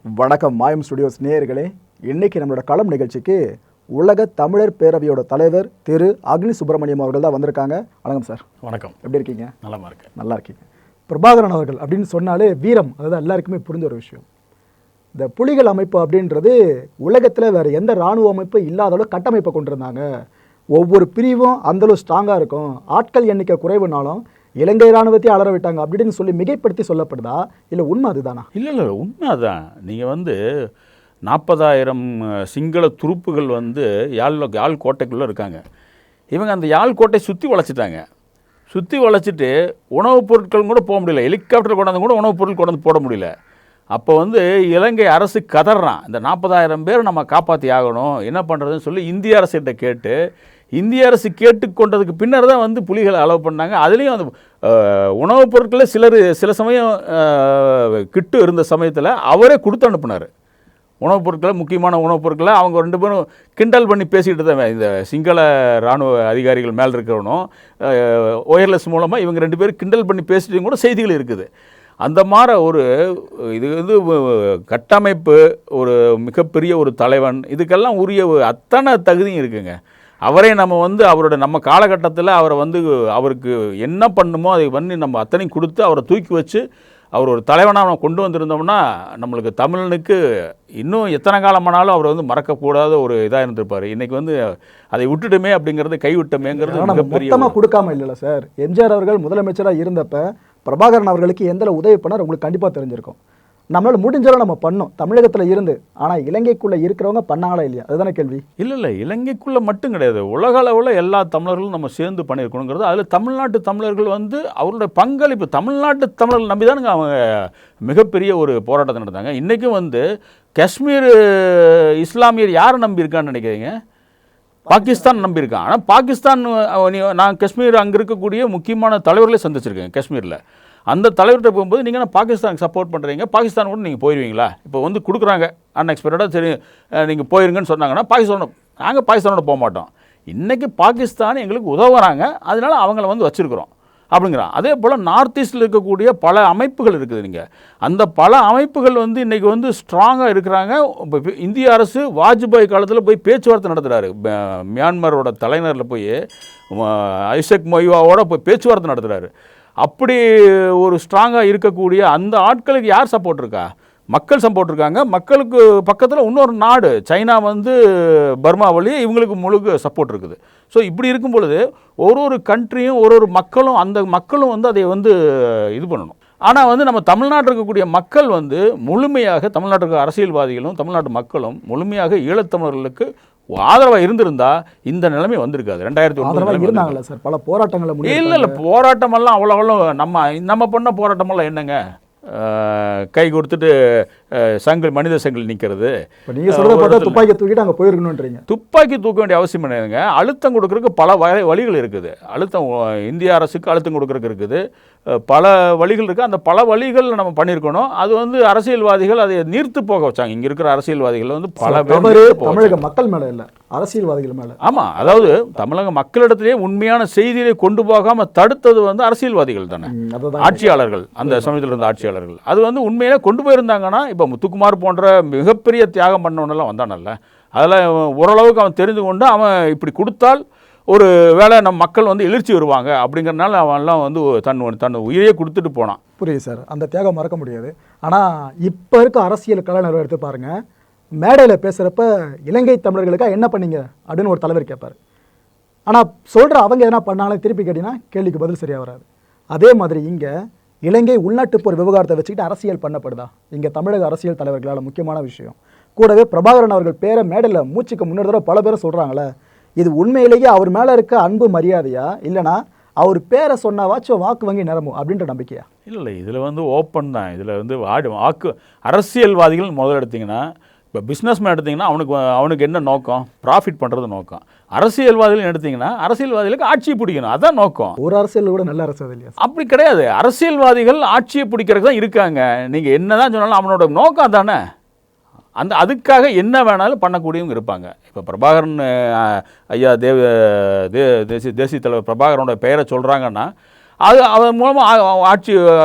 வணக்கம் மாயம் ஸ்டுடியோஸ் நேயர்களே. இன்னைக்கு நம்மளோட களம் நிகழ்ச்சிக்கு உலக தமிழர் பேரவையோட தலைவர் திரு அக்னி சுப்பிரமணியம் அவர்கள் தான் வந்திருக்காங்க. வணக்கம் சார். வணக்கம். எப்படி இருக்கீங்க? நலமா இருக்கேன். நல்லா இருக்கீங்க. பிரபாகரன் அவர்கள் அப்படின்னு சொன்னாலே வீரம், அதுதான் எல்லாருக்குமே புரிஞ்ச ஒரு விஷயம். இந்த புலிகள் அமைப்பு அப்படின்றது உலகத்தில் வேறு எந்த இராணுவ அமைப்பு இல்லாத அளவு கட்டமைப்பை கொண்டிருந்தாங்க. ஒவ்வொரு பிரிவும் அந்தளவு ஸ்ட்ராங்காக இருக்கும். ஆட்கள் எண்ணிக்கை குறைவுனாலும் இலங்கை இராணுவத்தை அலற விட்டாங்க அப்படின்னு சொல்லி மிகைப்படுத்தி சொல்லப்படுதா, இல்லை உண்மை அதுதானா? இல்லை உண்மை அதுதான். நீங்கள் 40,000 சிங்கள துருப்புகள் யாழ் கோட்டைக்குள்ளே இருக்காங்க. இவங்க அந்த யாழ் கோட்டை சுற்றி வளைச்சிட்டாங்க. சுற்றி வளைச்சிட்டு உணவுப் பொருட்கள் கூட போக முடியல. ஹெலிகாப்டர் கொண்டாந்து கூட உணவுப் பொருட்கள் கொண்டாந்து போட முடியல. அப்போ இலங்கை அரசு கதறான், இந்த 40,000 பேர் நம்ம காப்பாற்றி ஆகணும், என்ன பண்ணுறதுன்னு சொல்லி இந்திய அரசுகிட்ட கேட்டு, இந்திய அரசு கேட்டுக்கொண்டதுக்கு பின்னர் தான் புலிகளை அலோவ் பண்ணாங்க. அதுலேயும் அந்த உணவுப் பொருட்களை சில சமயம் கிட்டு இருந்த சமயத்தில் அவரே கொடுத்து அனுப்புனார். உணவுப் பொருட்களை, முக்கியமான உணவுப் பொருட்களை அவங்க 2 பேரும் கிண்டல் பண்ணி பேசிக்கிட்டு தான், இந்த சிங்கள இராணுவ அதிகாரிகள் மேலே இருக்கிறவனும் ஒயர்லெஸ் மூலமாக இவங்க 2 பேரும் கிண்டல் பண்ணி பேசிட்டு கூட செய்திகள் இருக்குது. அந்த மாதிரி ஒரு இது கட்டமைப்பு, ஒரு மிகப்பெரிய ஒரு தலைவன், இதுக்கெல்லாம் உரிய அத்தனை தகுதியும் இருக்குங்க. அவரே நம்ம காலகட்டத்தில் அவரை அவருக்கு என்ன பண்ணுமோ அதை நம்ம அத்தனையும் கொடுத்து அவரை தூக்கி வச்சு அவர் ஒரு தலைவனாக நம்ம கொண்டு வந்திருந்தோம்னா நம்மளுக்கு தமிழனுக்கு இன்னும் எத்தனை காலமானாலும் அவர் மறக்கக்கூடாத ஒரு இதாக இருந்திருப்பார். இன்றைக்கி அதை விட்டுடுமே அப்படிங்கிறது, கைவிட்டமேங்கிறது மொத்தமாக கொடுக்காம இல்லைல்ல சார். எம்ஜிஆர் அவர்கள் முதலமைச்சராக இருந்தப்போ பிரபாகரன் அவர்களுக்கு எந்த உதவி பண்ணார் உங்களுக்கு கண்டிப்பாக தெரிஞ்சிருக்கும். நம்மளால் முடிஞ்சாலும் நம்ம பண்ணோம் தமிழகத்தில் இருந்து. ஆனால் இலங்கைக்குள்ளே இருக்கிறவங்க பண்ணாங்களா இல்லையா, அதுதானே கேள்வி. இல்லை இலங்கைக்குள்ளே மட்டும் கிடையாது, உலக அளவில் எல்லா தமிழர்களும் நம்ம சேர்ந்து பண்ணியிருக்கணுங்கிறது. அதில் தமிழ்நாட்டு தமிழர்கள் அவருடைய பங்களிப்பு, தமிழ்நாட்டு தமிழர்கள் நம்பி தானுங்க அவங்க மிகப்பெரிய ஒரு போராட்டத்தை நடந்தாங்க. இன்றைக்கும் காஷ்மீர் இஸ்லாமியர் யாரை நம்பியிருக்கான்னு நினைக்கிறீங்க? பாகிஸ்தான் நம்பியிருக்கான். ஆனால் பாகிஸ்தான், நான் காஷ்மீர் அங்கே இருக்கக்கூடிய முக்கியமான தலைவர்களே சந்திச்சிருக்கேன் காஷ்மீரில். அந்த தலைவர்கிட்ட போகும்போது நீங்கள் பாகிஸ்தானுக்கு சப்போர்ட் பண்ணுறீங்க, பாகிஸ்தான் கூட நீங்கள் போயிடுவீங்களா? இப்போ கொடுக்குறாங்க அன்எக்ஸ்பெக்டடாக, சரி நீங்கள் போயிருங்கன்னு சொன்னாங்கன்னா நாங்கள் பாகிஸ்தானோட போக மாட்டோம். இன்றைக்கி பாகிஸ்தான் எங்களுக்கு உதவுறாங்க, அதனால அவங்கள வச்சுருக்குறோம் அப்படிங்கிறான். அதே போல் நார்த் ஈஸ்டில் இருக்கக்கூடிய பல அமைப்புகள் இருக்குது. நீங்கள் அந்த பல அமைப்புகள் இன்றைக்கி ஸ்ட்ராங்காக இருக்கிறாங்க. இப்போ இந்திய அரசு வாஜ்பாய் காலத்தில் போய் பேச்சுவார்த்தை நடத்துகிறாரு. மியான்மரோட தலைநரில் போய் ஐசக் மொய்வாவோட போய் பேச்சுவார்த்தை நடத்துகிறாரு. அப்படி ஒரு ஸ்ட்ராங்காக இருக்கக்கூடிய அந்த ஆட்களுக்கு யார் சப்போர்ட் இருக்கா? மக்கள் சப்போர்ட் இருக்காங்க. மக்களுக்கு பக்கத்தில் இன்னொரு நாடு சைனா பர்மா வழி இவங்களுக்கு முழுக்க சப்போர்ட் இருக்குது. ஸோ இப்படி இருக்கும் பொழுது ஒரு கண்ட்ரியும் ஒரு மக்களும், அந்த மக்களும் அதை இது பண்ணணும். ஆனால் நம்ம தமிழ்நாட்டில் இருக்கக்கூடிய மக்கள் முழுமையாக, தமிழ்நாட்டுக்கு அரசியல்வாதிகளும் தமிழ்நாட்டு மக்களும் முழுமையாக ஈழத்தமிழர்களுக்கு ஆதரவாக இருந்திருந்தா இந்த நிலைமை வந்திருக்காது. 2001 சார் பல போராட்டங்கள் இல்லை போராட்டமெல்லாம் அவ்வளோ நம்ம பண்ண போராட்டமெல்லாம் என்னங்க, கை கொடுத்துட்டு மனித சங்கில் நிற்கிறது. நீங்கள் சொல்கிறத பார்த்தா துப்பாக்கி தூக்கிட்டு அங்கே போயிருக்கணுன்றீங்க. துப்பாக்கி தூக்க வேண்டிய அவசியம் இல்லைங்க. அழுத்தம் கொடுக்கறதுக்கு பல வழிகள் இருக்குது. இந்திய அரசுக்கு அழுத்தம் கொடுக்கறதுக்கு இருக்குது, பல வழிகள் இருக்குது. அந்த பல வழிகள் நம்ம பண்ணியிருக்கணும். அது அரசியல்வாதிகள் அதை நீர்த்து போக வச்சாங்க. இங்கே இருக்கிற அரசியல்வாதிகள் பல தமிழக மக்கள் மேலே இல்லை, அரசியல்வாதிகள் மேலே. ஆமாம், அதாவது தமிழக மக்களிடத்திலேயே உண்மையான செய்தியை கொண்டு போகாமல் தடுத்தது அரசியல்வாதிகள் தானே, ஆட்சியாளர்கள். அந்த சமயத்தில் இருந்த ஆட்சியாளர்கள் அது உண்மையிலே கொண்டு போயிருந்தாங்கன்னா இப்போ முத்துக்குமார் போன்ற மிகப்பெரிய தியாகம் பண்ணவனெல்லாம் வந்தானல்ல, அதில் ஓரளவுக்கு அவன் தெரிந்து கொண்டு அவன் இப்படி கொடுத்தால் ஒரு வேளை நம்ம மக்கள் எழுச்சி வருவாங்க அப்படிங்கிறனால அவன்லாம் தன் உயிரையே கொடுத்துட்டு போனான். புரியுது சார், அந்த தியாகம் மறக்க முடியாது. ஆனால் இப்போ இருக்க அரசியல் கலைஞர்கள் எடுத்து பாருங்கள், மேடையில் பேசுகிறப்ப இலங்கை தமிழர்களுக்காக என்ன பண்ணீங்க அப்படின்னு ஒரு தலைவர் கேட்பார். ஆனால் சொல்கிற அவங்க என்ன பண்ணாலும் திருப்பி கேட்டிங்கன்னா கேள்விக்கு பதில் சரியாக வராது. அதே மாதிரி இங்கே இலங்கை உள்நாட்டு போர் விவகாரத்தை வச்சுக்கிட்டு அரசியல் பண்ணப்படுதா இங்கே தமிழக அரசியல் தலைவர்களால்? முக்கியமான விஷயம். கூடவே பிரபாகரன் அவர்கள் பேரை மேடையில் மூச்சுக்கு முன்னாடி தடவை பல பேரை சொல்கிறாங்களே, இது உண்மையிலேயே அவர் மேலே இருக்க அன்பு மரியாதையா, இல்லைனா அவர் பேரை சொன்னாவாச்சும் வாக்கு வங்கி நிரம்பும் அப்படின்ற நம்பிக்கையா? இல்லை இதில் ஓப்பன் தான். இதில் வாக்கு அரசியல்வாதிகள் முதல்ல எடுத்திங்கன்னா, இப்போ பிஸ்னஸ் மேன் எடுத்திங்கன்னா அவனுக்கு என்ன நோக்கம்? ப்ராஃபிட் பண்ணுறது நோக்கம். அரசியல்வாதிகள் எடுத்திங்கன்னா அரசியல்வாதிகளுக்கு ஆட்சியை பிடிக்கணும், அதான் நோக்கம். ஒரு அரசியல் கூட நல்ல அரசியல் இல்லையா? அப்படி கிடையாது. அரசியல்வாதிகள் ஆட்சியை பிடிக்கிறதுக்கு தான் இருக்காங்க. நீங்கள் என்ன தான் சொன்னாலும் அவனோட நோக்கம் தானே. அதுக்காக என்ன வேணாலும் பண்ணக்கூடியவங்க இருப்பாங்க. இப்போ பிரபாகரன் ஐயா தேசிய தலைவர் பிரபாகரனோட பெயரை சொல்கிறாங்கன்னா அதன் மூலமாக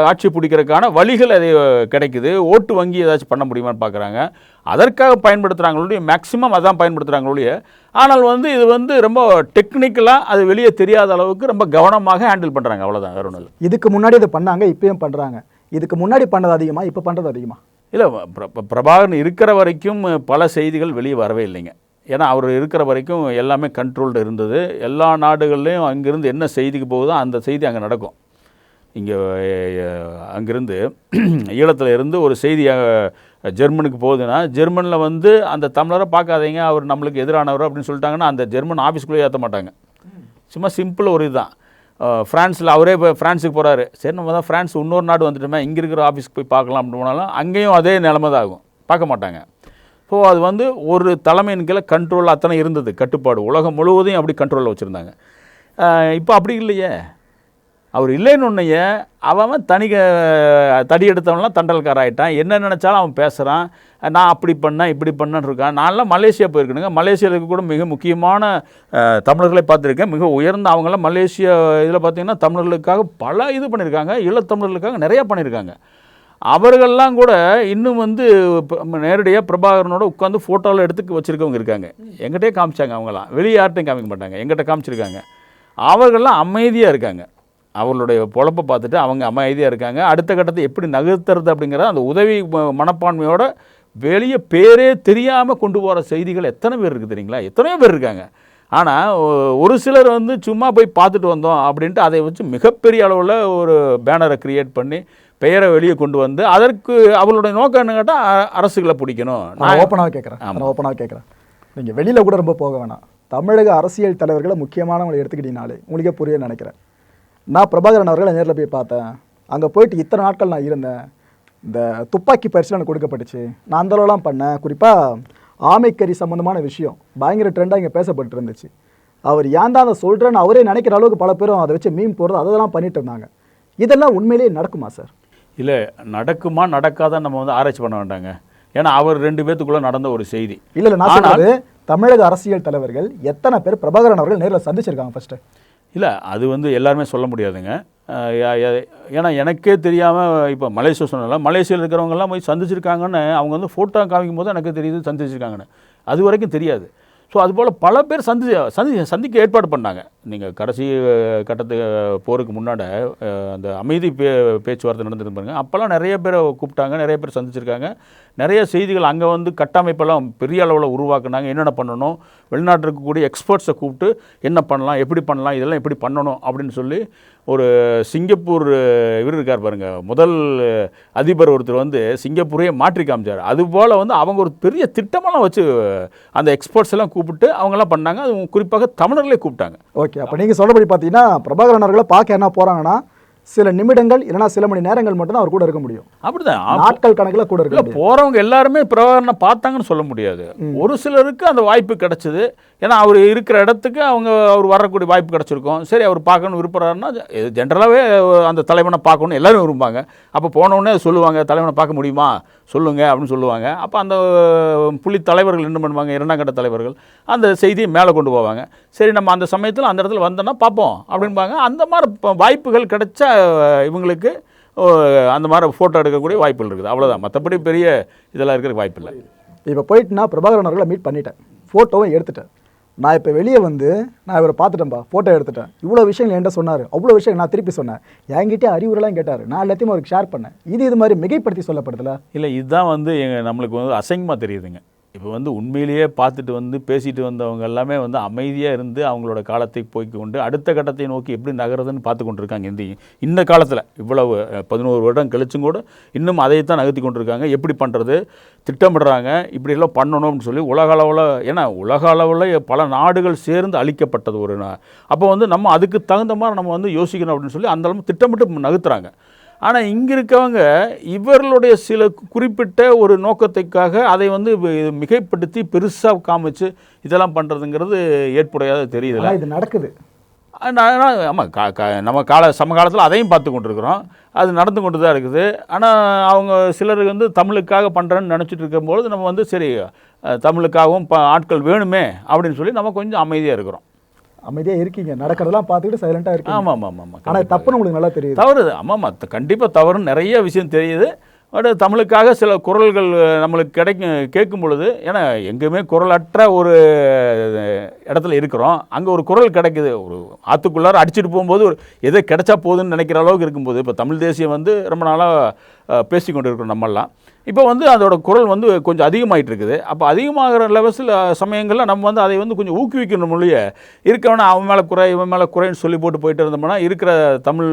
ஆட்சி பிடிக்கிறதுக்கான வழிகள் அது கிடைக்குது. ஓட்டு வங்கி ஏதாச்சும் பண்ண முடியுமான்னு பார்க்குறாங்க. அதற்காக பயன்படுத்துகிறாங்களே மேக்ஸிமம் அதான் பயன்படுத்துகிறாங்களே. ஆனால் இது ரொம்ப டெக்னிக்கலாக அது வெளியே தெரியாத அளவுக்கு ரொம்ப கவனமாக ஹேண்டில் பண்ணுறாங்க. அவ்வளோதான், வேற ஒன்றும் இல்லை. இதுக்கு முன்னாடி இதை பண்ணாங்க, இப்பயும் பண்ணுறாங்க. இதுக்கு முன்னாடி பண்ணது அதிகமாக, இப்போ பண்ணுறது அதிகமாக? இல்லை, பிரபாகரன் இருக்கிற வரைக்கும் பல செய்திகள் வெளியே வரவே இல்லைங்க. ஏன்னா அவர் இருக்கிற வரைக்கும் எல்லாமே கண்ட்ரோல்டு இருந்தது. எல்லா நாடுகள்லேயும் அங்கேருந்து என்ன செய்திக்கு போகுதோ அந்த செய்தி அங்கே நடக்கும். இங்கே அங்கேருந்து ஈழத்தில் இருந்து ஒரு செய்தி ஜெர்மனுக்கு போகுதுன்னா, ஜெர்மனில் அந்த தமிழரை பார்க்காதீங்க, அவர் நம்மளுக்கு எதிரானவர் அப்படின்னு சொல்லிட்டாங்கன்னா அந்த ஜெர்மன் ஆஃபீஸ்க்குள்ளே ஏற்ற மாட்டாங்க. சும்மா சிம்பிள் ஒரு இதுதான். ஃப்ரான்ஸில் அவரே இப்போ ஃப்ரான்ஸுக்கு போகிறாரு, சரி நம்ம தான் ஃப்ரான்ஸ் இன்னொரு நாடு வந்துட்டோமே, இங்கே இருக்கிற ஆஃபீஸ்க்கு போய் பார்க்கலாம் அப்படின்னு போனாலும் அங்கேயும் அதே நிலைமை தான் ஆகும், பார்க்க மாட்டாங்க. ஸோ அது ஒரு தலைமையின் கீழே கண்ட்ரோல் அத்தனை இருந்தது, கட்டுப்பாடு உலகம் முழுவதையும் அப்படி கண்ட்ரோலில் வச்சுருந்தாங்க. இப்போ அப்படி இல்லையே. அவர் இல்லைன்னு ஒன்றையே அவன் தடி எடுத்தவன்லாம் தண்டல்கார ஆகிட்டான். என்ன நினச்சாலும் அவன் பேசுகிறான். நான் அப்படி பண்ணேன் இப்படி பண்ணேன்னு இருக்கான். நான்லாம் மலேசியா போயிருக்கணுங்க. மலேசியாவுக்கு கூட மிக முக்கியமான தமிழர்களை பார்த்துருக்கேன். மிக உயர்ந்த அவங்களாம் மலேசியா இதில் பார்த்திங்கன்னா தமிழர்களுக்காக பல இது பண்ணியிருக்காங்க. ஈழத்தமிழர்களுக்காக நிறையா பண்ணியிருக்காங்க. அவர்கள்லாம் கூட இன்னும் நேரடியாக பிரபாகரனோட உட்காந்து ஃபோட்டோவில் எடுத்து வச்சுருக்கவங்க இருக்காங்க. எங்கிட்டே காமிச்சாங்க. அவங்களாம் வெளியே யார்ட்டையும் காமிக்க மாட்டாங்க, எங்கிட்ட காமிச்சிருக்காங்க. அவர்கள்லாம் அமைதியாக இருக்காங்க. அவர்களுடைய பொழப்பை பார்த்துட்டு அவங்க அமைதியாக இருக்காங்க. அடுத்த கட்டத்தை எப்படி நகர்த்துறது அப்படிங்கிற அந்த உதவி மனப்பான்மையோட வெளியே பேரே தெரியாமல் கொண்டு போகிற செய்திகள் எத்தனை பேர் இருக்குது தெரியுங்களா? எத்தனையோ பேர் இருக்காங்க. ஆனால் ஒரு சிலர் சும்மா போய் பார்த்துட்டு வந்தோம் அப்படின்ட்டு அதை வச்சு மிகப்பெரிய அளவில் ஒரு பேனரை க்ரியேட் பண்ணி பெயரை வெளியே கொண்டு வந்து அதற்கு அவளுடைய நோக்கம் என்ன கேட்டால் அரசுகளை பிடிக்கணும். நான் ஓப்பனாக கேட்குறேன். நீங்கள் வெளியில் கூட ரொம்ப போக வேணாம். தமிழக அரசியல் தலைவர்களை முக்கியமானவங்களை எடுத்துக்கிட்டீங்கனாலே உங்களுக்கே புரிய நினைக்கிறேன். நான் பிரபாகரன் அவர்களை நேரில் போய் பார்த்தேன். அங்கே போயிட்டு இத்தனை நாட்கள் நான் இருந்தேன். இந்த துப்பாக்கி பயிற்சியில் எனக்கு கொடுக்கப்பட்டுச்சு. நான் அந்தளவுலாம் பண்ணேன். குறிப்பாக ஆமைக்கறி சம்மந்தமான விஷயம் பயங்கர ட்ரெண்டாக இங்கே பேசப்பட்டு இருந்துச்சு. அவர் ஏன் தான் அதை சொல்கிறேன்னு அவரே நினைக்கிற அளவுக்கு பல பேரும் அதை வச்சு மீன் போடுறது அதெல்லாம் பண்ணிட்டு இருந்தாங்க. இதெல்லாம் உண்மையிலேயே நடக்குமா சார்? இல்லை, நடக்குமா நடக்காதான் நம்ம ஆராய்ச்சி பண்ண வேண்டாங்க. ஏன்னா அவர் 2 பேத்துக்குள்ளே நடந்த ஒரு செய்தி. இல்லை, நான் சொன்னது தமிழக அரசியல் தலைவர்கள் எத்தனை பேர் பிரபாகரன் அவர்கள் நேரில் சந்திச்சிருக்காங்க ஃபஸ்ட்டு? இல்லை, அது எல்லாருமே சொல்ல முடியாதுங்க. ஏன்னா எனக்கே தெரியாமல் இப்போ மலேசியா சொன்னால மலேசியாவில் இருக்கிறவங்கெல்லாம் போய் சந்திச்சிருக்காங்கன்னு அவங்க ஃபோட்டோ காமிக்கும் போது எனக்கு தெரியுது சந்திச்சிருக்காங்கன்னு. அது வரைக்கும் தெரியாது. ஸோ அதுபோல் பல பேர் சந்திக்க ஏற்பாடு பண்ணாங்க. நீங்கள் கடைசி கட்டத்து போருக்கு முன்னாடி அந்த அமைதி பேச்சுவார்த்தை நடந்துட்டு பாருங்க, அப்போல்லாம் நிறைய பேரை கூப்பிட்டாங்க, நிறைய பேர் சந்திச்சிருக்காங்க. நிறைய செய்திகள் அங்கே கட்டமைப்பெல்லாம் பெரிய அளவில் உருவாக்குனாங்க. என்னென்ன பண்ணணும், வெளிநாட்டில் இருக்கக்கூடிய எக்ஸ்பர்ட்ஸை கூப்பிட்டு என்ன பண்ணலாம், எப்படி பண்ணலாம், இதெல்லாம் எப்படி பண்ணணும் அப்படின்னு சொல்லி ஒரு சிங்கப்பூர் இவர் இருக்கார் பாருங்க, முதல் அதிபர் ஒருத்தர் சிங்கப்பூரையே மாற்றி காமிச்சார். அதுபோல் அவங்க ஒரு பெரிய திட்டமெல்லாம் வச்சு அந்த எக்ஸ்பர்ட்ஸ் எல்லாம் கூப்பிட்டு அவங்கெல்லாம் பண்ணாங்க. அது குறிப்பாக தமிழர்களே கூப்பிட்டாங்க. ஓகே, அப்போ நீங்கள் சொல்கிறபடி பார்த்தீங்கன்னா பிரபாகரன் அவர்களை பார்க்க என்ன போகிறாங்கன்னா சில நிமிடங்கள் இல்லைனா சில மணி நேரங்கள் மட்டும் தான் அவர் கூட இருக்க முடியும். அப்படிதான், நாட்கள் கணக்கில் கூட இருக்க போகிறவங்க எல்லாருமே பிரபாகரனை பார்த்தாங்கன்னு சொல்ல முடியாது. ஒரு சிலருக்கு அந்த வாய்ப்பு கிடைச்சது. ஏன்னா அவர் இருக்கிற இடத்துக்கு அவர் வரக்கூடிய வாய்ப்பு கிடச்சிருக்கும். சரி, அவர் பார்க்கணும் விருப்பறாருன்னா ஜென்ரலாகவே அந்த தலைவனை பார்க்கணும் எல்லாரும் விரும்பாங்க. அப்போ போனவுடனே சொல்லுவாங்க, தலைவனை பார்க்க முடியுமா சொல்லுங்கள் அப்படின்னு சொல்லுவாங்க. அப்போ அந்த புள்ளி தலைவர்கள் என்ன பண்ணுவாங்க, 2ஆம் கட்ட தலைவர்கள் அந்த செய்தியை மேலே கொண்டு போவாங்க. சரி, நம்ம அந்த சமயத்தில் அந்த இடத்துல வந்தோன்னா பார்ப்போம் அப்படின்பாங்க. அந்த மாதிரி வாய்ப்புகள் கிடைச்சா இவங்களுக்கு அந்த மாதிரி ஃபோட்டோ எடுக்கக்கூடிய வாய்ப்புகள் இருக்குது. அவ்வளோதான், மற்றபடி பெரிய இதெல்லாம் இருக்கிற வாய்ப்பு இல்லை. இப்போ போயிட்டு நான் பிரபாகரன் அவர்களை மீட் பண்ணிட்டேன், ஃபோட்டோவும் எடுத்துட்டேன். நான் இப்போ வெளியே நான் இவரை பார்த்துட்டேன்ப்பா, ஃபோட்டோ எடுத்துட்டேன், இவ்வளோ விஷயங்கள் என்கிட்ட சொன்னார், அவ்வளோ விஷயம் நான் திருப்பி சொன்னேன், என்கிட்டே அறிவுரைலாம் கேட்டார், நான் எல்லாத்தையும் அவருக்கு ஷேர் பண்ணேன். இது மாதிரி மிகைப்படுத்தி சொல்லப்படுதுல? இல்லை, இதுதான் நம்மளுக்கு அசிங்கமாக தெரியுதுங்க. இப்போ உண்மையிலேயே பார்த்துட்டு பேசிட்டு வந்தவங்க எல்லாமே அமைதியாக இருந்து அவங்களோட காலத்தை போய்க்கு கொண்டு அடுத்த கட்டத்தை நோக்கி எப்படி நகருதுன்னு பார்த்து கொண்டு இருக்காங்க. இந்த காலத்தில் இவ்வளவு 11 வருடம் கழிச்சும் கூட இன்னும் அதைத்தான் நகர்த்தி கொண்டு இருக்காங்க. எப்படி பண்ணுறது திட்டமிடுறாங்க, இப்படியெல்லாம் பண்ணணும்னு சொல்லி உலக அளவில். ஏன்னா உலக அளவில் பல நாடுகள் சேர்ந்து அளிக்கப்பட்டது ஒரு அப்போ நம்ம அதுக்கு தகுந்த மாதிரி நம்ம யோசிக்கணும் அப்படின்னு சொல்லி அந்த அளவு திட்டமிட்டு நகர்த்துறாங்க. ஆனால் இங்கே இருக்கவங்க இவர்களுடைய சில குறிப்பிட்ட ஒரு நோக்கத்துக்காக அதை மிகைப்படுத்தி பெருசாக காமிச்சு இதெல்லாம் பண்ணுறதுங்கிறது ஏற்புடையாத தெரியுதுல்ல. இது நடக்குது. ஆமாம், நம்ம சமகாலத்தில் அதையும் பார்த்து கொண்டிருக்கிறோம். அது நடந்து கொண்டு தான் இருக்குது. ஆனால் அவங்க சிலர் தமிழுக்காக பண்ணுறேன்னு நினச்சிட்டு இருக்கும்போது நம்ம சரி தமிழுக்காகவும் ஆட்கள் வேணுமே அப்படின்னு சொல்லி நம்ம கொஞ்சம் அமைதியாக இருக்கிறோம். அமைதியா இருக்கீங்க, நடக்கிறதெல்லாம் பார்த்துக்கிட்டு சைலண்டா இருக்கீங்க. ஆமாம் ஆமாம் ஆமாம். ஆனா தப்புன்னு உங்களுக்கு நல்லா தெரியுது. தவறு, ஆமாம், கண்டிப்பாக தவறுன்னு நிறைய விஷயம் தெரியுது. பட் தமிழுக்காக சில குரல்கள் நம்மளுக்கு கேட்கும் பொழுது, ஏன்னா எங்கேயுமே குரலற்ற ஒரு இடத்துல இருக்கிறோம், அங்கே ஒரு குரல் கிடைக்குது. ஒரு ஆற்றுக்குள்ளார அடிச்சுட்டு போகும்போது ஒரு எதை கிடைச்சா போதுன்னு நினைக்கிற அளவுக்கு இருக்கும்போது, இப்போ தமிழ் தேசியம் வந்து ரொம்ப நாளாக பேசி கொண்டு இருக்கிறோம் நம்மெல்லாம். இப்போ வந்து அதோட குரல் வந்து கொஞ்சம் அதிகமாகிட்டு இருக்குது. அப்போ அதிகமாகிற லெவல்ஸில் சமயங்களில் நம்ம வந்து அதை வந்து கொஞ்சம் ஊக்குவிக்கணும் மொழிய, இருக்கவனா அவன் மேலே குறை இவன் மேலே குறைன்னு சொல்லி போயிட்டு இருந்தோம்னா இருக்கிற தமிழ்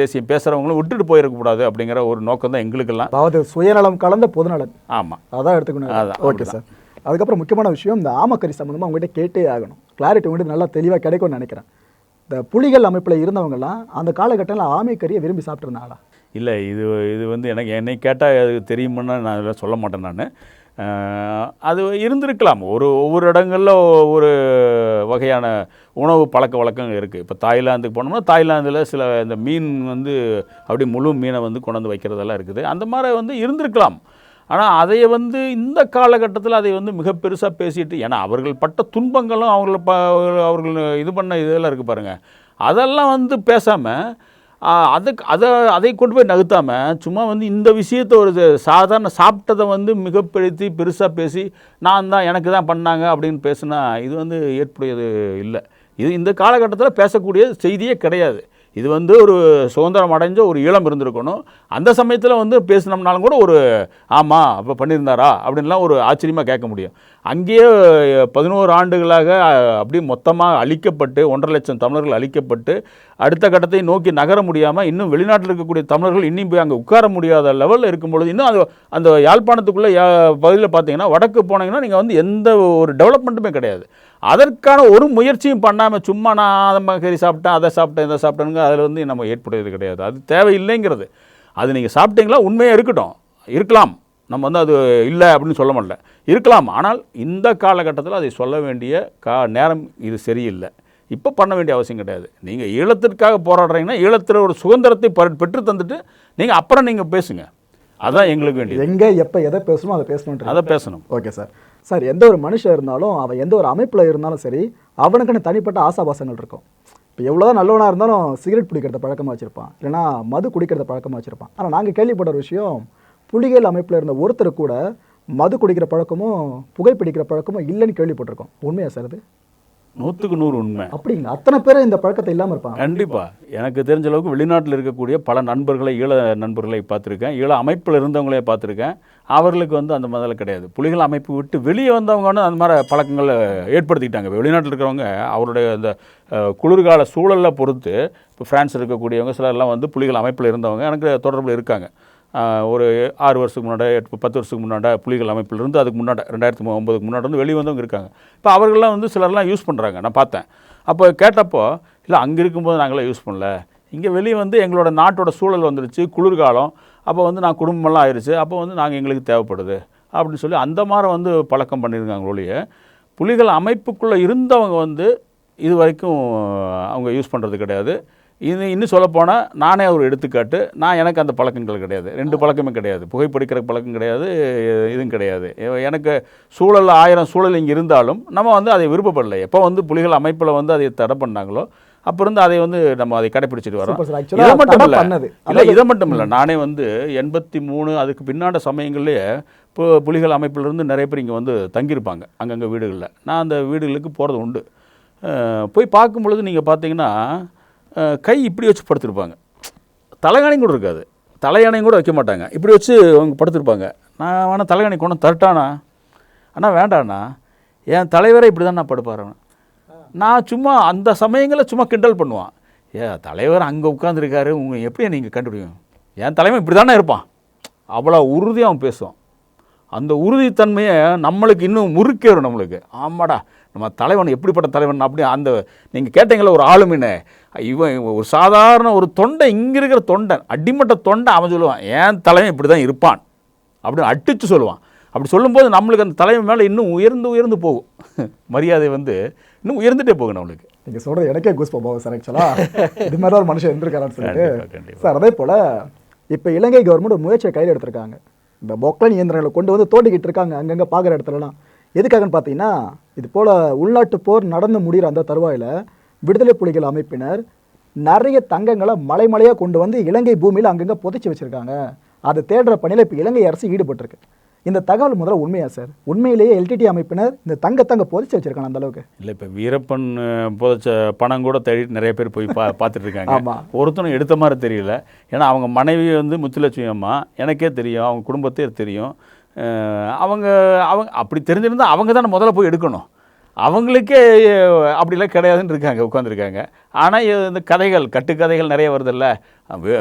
தேசியம் பேசுகிறவங்களும் விட்டுட்டு போயிருக்கக்கூடாது அப்படிங்கிற ஒரு நோக்கம் தான் எங்களுக்கெல்லாம். அதாவது சுயநலம் கலந்த பொதுநலன். ஆமாம், அதான் எடுத்துக்கணும். அதான். Okay sir. அதுக்கப்புறம் முக்கியமான விஷயம், இந்த ஆமக்கறி சம்மந்தமாக உங்கள்கிட்ட கேட்டே ஆகணும். கிளாரிட்டி உங்கள்கிட்ட நல்லா தெளிவாக கிடைக்கும்னு நினைக்கிறேன். இந்த புலிகள் அமைப்பில் இருந்தவங்கலாம் அந்த காலகட்டத்தில் ஆமைக்கறியை விரும்பி சாப்பிட்ருந்தாங்களா? இல்லை, இது வந்து என்னை கேட்டால் அது தெரியுமுன்னு நான் இதெல்லாம் சொல்ல மாட்டேன். நான் அது இருந்திருக்கலாம். ஒவ்வொரு இடங்களில் ஒரு வகையான உணவு பழக்க வழக்கங்கள் இருக்குது. இப்போ தாய்லாந்துக்கு போனோம்னா தாய்லாந்தில் சில இந்த மீன் வந்து அப்படி முழு மீனை வந்து கொண்டாந்து வைக்கிறதெல்லாம் இருக்குது. அந்த மாதிரி வந்து இருந்திருக்கலாம். ஆனால் அதை வந்து இந்த காலகட்டத்தில் அதை வந்து மிக பெருசாக பேசிட்டு, ஏன்னா அவர்கள் பட்ட துன்பங்களும் அவர்கள் இது பண்ண இதெல்லாம் இருக்குது பாருங்கள், அதெல்லாம் வந்து பேசாமல் அதை கொண்டு போய் நகர்த்தாமல் சும்மா வந்து இந்த விஷயத்தை ஒரு சாதாரண சாப்பிட்டதை வந்து மிகப்படுத்தி பெருசாக பேசி நான் தான் எனக்கு தான் பண்ணாங்க அப்படின்னு பேசுனா இது வந்து ஏற்புடையது இல்லை. இது இந்த காலகட்டத்தில் பேசக்கூடிய செய்தியே கிடையாது. இது வந்து ஒரு சுதந்திரம் அடைஞ்ச ஒரு ஈழம் இருந்திருக்கணும். அந்த சமயத்தில் வந்து பேசினோம்னாலும் கூட ஒரு ஆமாம் அப்போ பண்ணியிருந்தாரா அப்படின்லாம் ஒரு ஆச்சரியமாக கேட்க முடியும். அங்கேயே 11 ஆண்டுகளாக அப்படியே மொத்தமாக அழிக்கப்பட்டு 1.5 லட்சம் தமிழர்கள் அழிக்கப்பட்டு அடுத்த கட்டத்தை நோக்கி நகர முடியாமல் இன்னும் வெளிநாட்டில் இருக்கக்கூடிய தமிழர்கள் இன்னும் போய் அங்கே உட்கார முடியாத லெவலில் இருக்கும்பொழுது, இன்னும் அந்த யாழ்ப்பாணத்துக்குள்ளே பகுதியில் பார்த்தீங்கன்னா வடக்கு போனீங்கன்னா நீங்கள் வந்து எந்த ஒரு டெவலப்மெண்ட்டுமே கிடையாது. அதற்கான ஒரு முயற்சியும் பண்ணாமல் சும்மா நான் அதை கறி சாப்பிட்டேன் அதை சாப்பிட்டேன் இதை சாப்பிட்டேனுங்க, அதில் வந்து நம்ம ஏற்புடையது கிடையாது. அது தேவையில்லைங்கிறது. அது நீங்கள் சாப்பிட்டீங்களா உண்மையாக இருக்கலாம், நம்ம வந்து அது இல்லை அப்படின்னு சொல்ல மாட்டல, இருக்கலாம். ஆனால் இந்த காலகட்டத்தில் அதை சொல்ல வேண்டிய நேரம் இது சரியில்லை. இப்போ பண்ண வேண்டிய அவசியம் கிடையாது. நீங்கள் ஈழத்திற்காக போராடுறீங்கன்னா ஈழத்தில் ஒரு சுதந்திரத்தை பெற்று தந்துட்டு நீங்கள் அப்புறம் நீங்கள் பேசுங்க. அதான் எங்களுக்கு வேண்டியது. எங்கே எப்போ எதை பேசணுமோ அதை பேசணும், அதை பேசணும். Okay sir. சார், எந்த ஒரு மனுஷன் இருந்தாலும் அவன் எந்த ஒரு அமைப்பில் இருந்தாலும் சரி, அவனுக்குன்னு தனிப்பட்ட ஆசாபாசங்கள் இருக்கும். இப்போ எவ்வளோ நல்லவனாக இருந்தாலும் சிகரெட் பிடிக்கிறத பழக்கமாக வச்சுருப்பான், இல்லைனா மது குடிக்கிறத பழக்கமாக வச்சுருப்பான். ஆனால் நாங்கள் கேள்விப்பட்ட ஒரு விஷயம், புலிகள் அமைப்பில் இருந்த ஒருத்தர் கூட மது குடிக்கிற பழக்கமும் புகைப்பிடிக்கிற பழக்கமும் இல்லைன்னு கேள்விப்பட்டிருக்கோம். உண்மையா சார்? அது 100க்கு 100 உண்மை. அப்படிங்களா? அத்தனை பேர் இந்த பழக்கத்தை இல்லாமல் இருப்பாங்க? கண்டிப்பாக. எனக்கு தெரிஞ்ச அளவுக்கு வெளிநாட்டில் இருக்கக்கூடிய பல நண்பர்களை, ஈழ நண்பர்களை பார்த்துருக்கேன், ஈழ அமைப்பில் இருந்தவங்களே பார்த்துருக்கேன். அவர்களுக்கு வந்து அந்த முதல்ல கிடையாது. புலிகள் அமைப்பு விட்டு வெளியே வந்தவங்க வந்து அந்த மாதிரி பழக்கங்களை ஏற்படுத்திக்கிட்டாங்க. வெளிநாட்டில் இருக்கிறவங்க அவருடைய அந்த குளிர்கால சூழலை பொறுத்து, இப்போ ஃப்ரான்ஸ் இருக்கக்கூடியவங்க சிலர்லாம் வந்து புலிகள் அமைப்பில் இருந்தவங்க எனக்கு தொடர்பில் இருக்காங்க. ஒரு 6 வருஷத்துக்கு முன்னாடி 10 வருஷத்துக்கு முன்னாடி புலிகள் அமைப்பிலிருந்து அதுக்கு முன்னாடி 2009க்கு முன்னாடி வந்து வெளியே வந்தவங்க இருக்காங்க. இப்போ அவர்கள்லாம் வந்து சிலர்லாம் யூஸ் பண்ணுறாங்க, நான் பார்த்தேன். அப்போ கேட்டப்போ, இல்லை அங்கே இருக்கும்போது நாங்களாம் யூஸ் பண்ணல, இங்கே வெளியே வந்து எங்களோட நாட்டோட சூழல் வந்துருச்சு, குளிர்காலம், அப்போ வந்து நான் குடும்பமெல்லாம் ஆயிடுச்சு, அப்போ வந்து நாங்கள் எங்களுக்கு தேவைப்படுது அப்படின்னு சொல்லி அந்த மாதிரி வந்து பழக்கம் பண்ணியிருக்காங்க ஒழிய, புலிகள் அமைப்புக்குள்ளே இருந்தவங்க வந்து இது வரைக்கும் அவங்க யூஸ் பண்ணுறது கிடையாது. இன்னும் சொல்லப்போனால் நானே ஒரு எடுத்துக்காட்டு. எனக்கு அந்த பழக்கங்கள் கிடையாது, 2 பழக்கமே கிடையாது. புகைப்பிடிக்கிற பழக்கம் கிடையாது, இதுவும் கிடையாது. எனக்கு சூழல் 1000 சூழல் இங்கே இருந்தாலும் நம்ம வந்து அதை விருப்பப்படலை. எப்போ வந்து புலிகள் அமைப்பில் வந்து அதை தடை பண்ணாங்களோ அப்போ இருந்து அதை வந்து நம்ம அதை கடைப்பிடிச்சிட்டு வரோம். இதை மட்டும் இல்லை, இதை மட்டும் இல்லை, நானே வந்து 83 அதுக்கு பின்னாடி சமயங்கள்லேயே இப்போ புலிகள் அமைப்பிலிருந்து நிறைய பேர் இங்கே வந்து தங்கியிருப்பாங்க அங்கங்கே வீடுகளில். நான் அந்த வீடுகளுக்கு போகிறது உண்டு. போய் பார்க்கும் பொழுது நீங்கள் பார்த்தீங்கன்னா கை இப்படி வச்சு படுத்திருப்பாங்க, தலைகாணியும் கூட இருக்காது, தலையானையும் கூட வைக்க மாட்டாங்க, இப்படி வச்சு அவங்க படுத்திருப்பாங்க. நான் வேணா தலைகாணி கொண்டு தரட்டானா? ஆனால் வேண்டாண்ணா, என் தலைவரை இப்படி தான் நான் படுப்பார். நான் சும்மா அந்த சமயங்களில் சும்மா கிண்டல் பண்ணுவான், தலைவர் அங்கே உட்காந்துருக்காரு, உங்கள் எப்படி நீங்கள் கண்டுபிடிக்கும், என் தலைவன் இப்படி தானே இருப்பான். அவ்வளோ உறுதியாக அவன் பேசுவான். அந்த உறுதித்தன்மையை நம்மளுக்கு இன்னும் முறுக்கேறும். நம்மளுக்கு ஆமாடா நம்ம தலைவன் எப்படிப்பட்ட தலைவன் அப்படி அந்த நீங்கள் கேட்டீங்களா ஒரு ஆளுமின்னு, இவன் ஒரு சாதாரண ஒரு தொண்டை, இங்கே இருக்கிற தொண்டன், அடிமட்ட தொண்டை, அவன் சொல்லுவான் என் தலைவன் இப்படி தான் இருப்பான் அப்படின்னு அடித்து சொல்லுவான். அப்படி சொல்லும்போது நம்மளுக்கு அந்த தலைவன் மேலே இன்னும் உயர்ந்து போகும், மரியாதை வந்து இன்னும் உயர்ந்துட்டே போகும் நம்மளுக்கு. நீங்கள் சொல்கிறது எனக்கே கூஸ் போகும் சார். ஆக்சுவலாக இது மாதிரி ஒரு மனுஷன் இருந்திருக்காரான்னு சொல்லிட்டு சார். அதே போல் இப்போ இலங்கை கவர்மெண்ட் ஒரு முயற்சியை கையில் எடுத்திருக்காங்க. இந்த பொக்லைன் இயந்திரங்களை கொண்டு வந்து தோண்டிக்கிட்டு இருக்காங்க அங்கங்கே பார்க்குற இடத்துலலாம். எதுக்காகன்னு பார்த்தீங்கன்னா, இது போல் உள்நாட்டு போர் நடந்து முடிகிற அந்த தருவாயில் விடுதலை புலிகள் அமைப்பினர் நிறைய தங்கங்களை மலைமலையாக கொண்டு வந்து இலங்கை பூமியில் அங்கங்கே புதைச்சி வச்சுருக்காங்க. அதை தேடுற பணியில் இப்போ இலங்கை அரசு ஈடுபட்டிருக்கு. இந்த தகவல் முதல்ல உண்மையா சார்? உண்மையிலேயே எல்டிடி அமைப்பினர் இந்த தங்க புதைச்சி வச்சிருக்காங்க அந்த அளவுக்கு? இல்லை, இப்போ வீரப்பன் புதைச்ச பணம் கூட தேடிட்டு நிறைய பேர் போய் பார்த்துட்டு இருக்காங்க. ஒருத்தனும் எடுத்த மாதிரி தெரியல. ஏன்னா அவங்க மனைவி வந்து முத்துலட்சுமி அம்மா, எனக்கே தெரியும், அவங்க குடும்பத்தே தெரியும். அவங்க அப்படி தெரிஞ்சிருந்தால் அவங்க தானே முதல்ல போய் எடுக்கணும். அவங்களுக்கே அப்படிலாம் கிடையாதுன்னு இருக்காங்க, உட்காந்துருக்காங்க. ஆனால் இந்த கதைகள் கட்டுக்கதைகள் நிறைய வருதில்ல.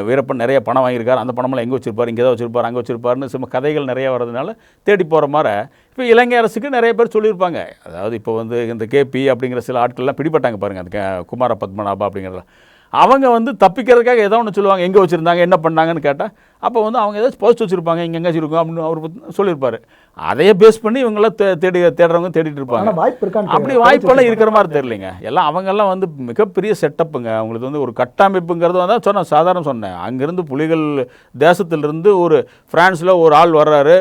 வீரப்பன் நிறைய பணம் வாங்கியிருக்கார், அந்த பணமெல்லாம் எங்கே வச்சுருப்பார், இங்கே தான் வச்சுருப்பார், அங்கே வச்சுருப்பாருன்னு சும்மா கதைகள் நிறைய வர்றதுனால தேடி போகிற மாதிரி இப்போ இலங்கை அரசுக்கு நிறைய பேர் சொல்லியிருப்பாங்க. அதாவது இப்போ வந்து இந்த கேபி அப்படிங்கிற சில ஆட்கள்லாம் பிடிபட்டாங்க பாருங்கள், அந்த குமார பத்மநாபா அப்படிங்கிறத. அவங்க வந்து தப்பிக்கிறதுக்காக ஏதோ ஒன்று சொல்லுவாங்க, எங்கே வச்சுருந்தாங்க என்ன பண்ணாங்கன்னு கேட்டால் அப்போ வந்து அவங்க ஏதாச்சும் போஸ்ட் வச்சுருப்பாங்க, இங்கே எங்கே வச்சுருக்கோம் அப்படின்னு அவர் சொல்லியிருப்பார். அதையே பேஸ் பண்ணி இவங்கெல்லாம் தேடுறவங்க தேடிட்டு இருப்பாங்க. அப்படி வாய்ப்பெல்லாம் இருக்கிற மாதிரி தெரியலைங்க. எல்லாம் அவங்கெல்லாம் வந்து மிகப்பெரிய செட்டப்புங்க. அவங்களுக்கு வந்து ஒரு கட்டமைப்புங்கிறது வந்து சொன்னேன், சாதாரண சொன்னேன். அங்கேருந்து புலிகள் தேசத்திலிருந்து ஒரு ஃப்ரான்ஸில் ஒரு ஆள் வர்றாரு,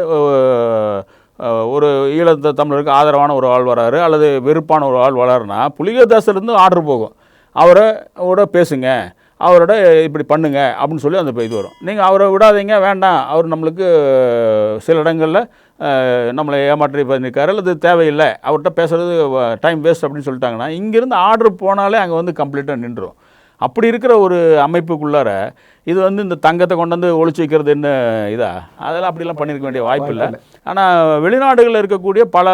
ஒரு ஈழத்த தமிழருக்கு ஆதரவான ஒரு ஆள் வராரு, அல்லது வெறுப்பான ஒரு ஆள் வராருன்னா புலிகள் தேசத்துலேருந்து ஆர்டர் போகும், அவரோட பேசுங்க, அவரோட இப்படி பண்ணுங்க அப்படின்னு சொல்லி அந்த இது வரும். நீங்கள் அவரை விடாதீங்க, வேண்டாம், அவர் நம்மளுக்கு சில இடங்களில் நம்மளை ஏமாற்றி பண்ணியிருக்காரு, அல்லது தேவையில்லை, அவர்கிட்ட பேசுகிறது டைம் வேஸ்ட் அப்படின்னு சொல்லிட்டாங்கன்னா இங்கேருந்து ஆர்டர் போனாலே அங்கே வந்து கம்ப்ளீட்டாக நின்றுடும். அப்படி இருக்கிற ஒரு அமைப்புக்குள்ளார இது வந்து இந்த தங்கத்தை கொண்டு வந்து ஒழிச்சு வைக்கிறது என்ன இதா? அதெல்லாம் அப்படிலாம் பண்ணியிருக்க வேண்டிய வாய்ப்பு இல்லை. ஆனால் வெளிநாடுகளில் இருக்கக்கூடிய பல